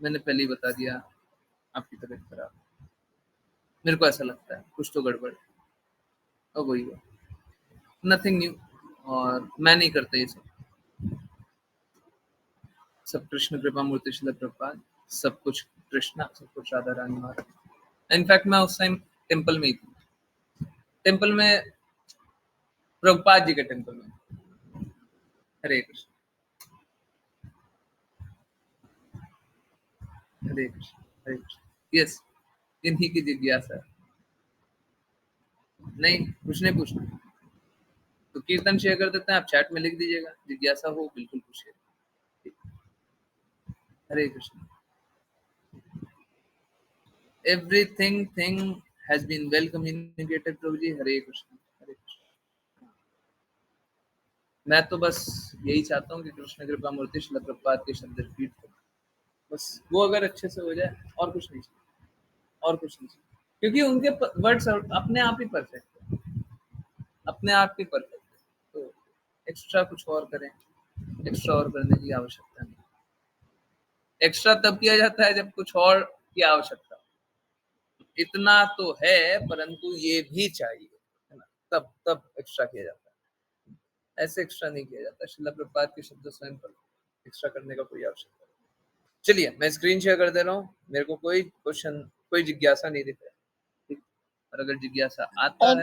मैंने पहले ही बता दिया आपकी तबीयत खराब, मेरे को ऐसा लगता है कुछ तो गड़बड़ है, और वही हुआ, नथिंग न्यू, और मैं नहीं करता ये सब कृष्ण कृपा मूर्ति श्रील प्रभुपाद, सब कुछ कृष्णा, सब कुछ राधा रानी महाराज। इनफैक्ट मैं उस टाइम टेम्पल में ही थी, टेम्पल में, प्रभुपाद जी के टेम्पल में। हरे कृष्ण, हरे कृष्ण, हरे कृष्ण। यस, इन्हीं की जिज्ञासा है। नहीं, कुछ नहीं पूछना तो कीर्तन शेयर कर देते हैं, आप चैट में लिख दीजिएगा, जिज्ञासा हो बिल्कुल पूछिए। Hare Krishna. Everything thing has been well communicated प्रभु जी। हरे कृष्ण, हरे कृष्ण। मैं तो बस यही चाहता हूँ कि कृष्ण कृपा मूर्ति श्रील प्रभुपाद के शब्द रिपीट हो, बस वो अगर अच्छे से हो जाए, और कुछ नहीं चाहिए, और कुछ नहीं चाहिए, क्योंकि उनके वर्ड्स अपने आप ही परफेक्ट है, अपने आप ही परफेक्ट है, तो एक्स्ट्रा कुछ और करें, एक्स्ट्रा और करने की आवश्यकता नहीं। एक्स्ट्रा तब किया जाता है जब कुछ और की आवश्यकता, इतना तो है परंतु ये भी चाहिए, है ना, तब तब एक्स्ट्रा किया जाता है, ऐसे एक्स्ट्रा नहीं किया जाता। श्रील प्रभुपाद के शब्द स्वयं पर एक्स्ट्रा करने का कोई आवश्यकता नहीं। चलिए मैं स्क्रीन शेयर कर दे रहा हूँ, मेरे को कोई क्वेश्चन, कोई जिज्ञासा नहीं दिख रहा है, ठीक? और अगर जिज्ञासा आता है,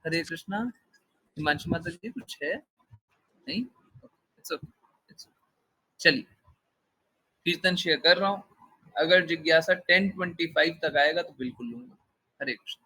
हरे कृष्णा, हिमांशु माता जी कुछ है नहीं? It's okay, it's okay. चलिए कीर्तन शेयर कर रहा हूँ, अगर जिज्ञासा 10:25 तक आएगा तो बिल्कुल लूंगा। हरे कृष्ण।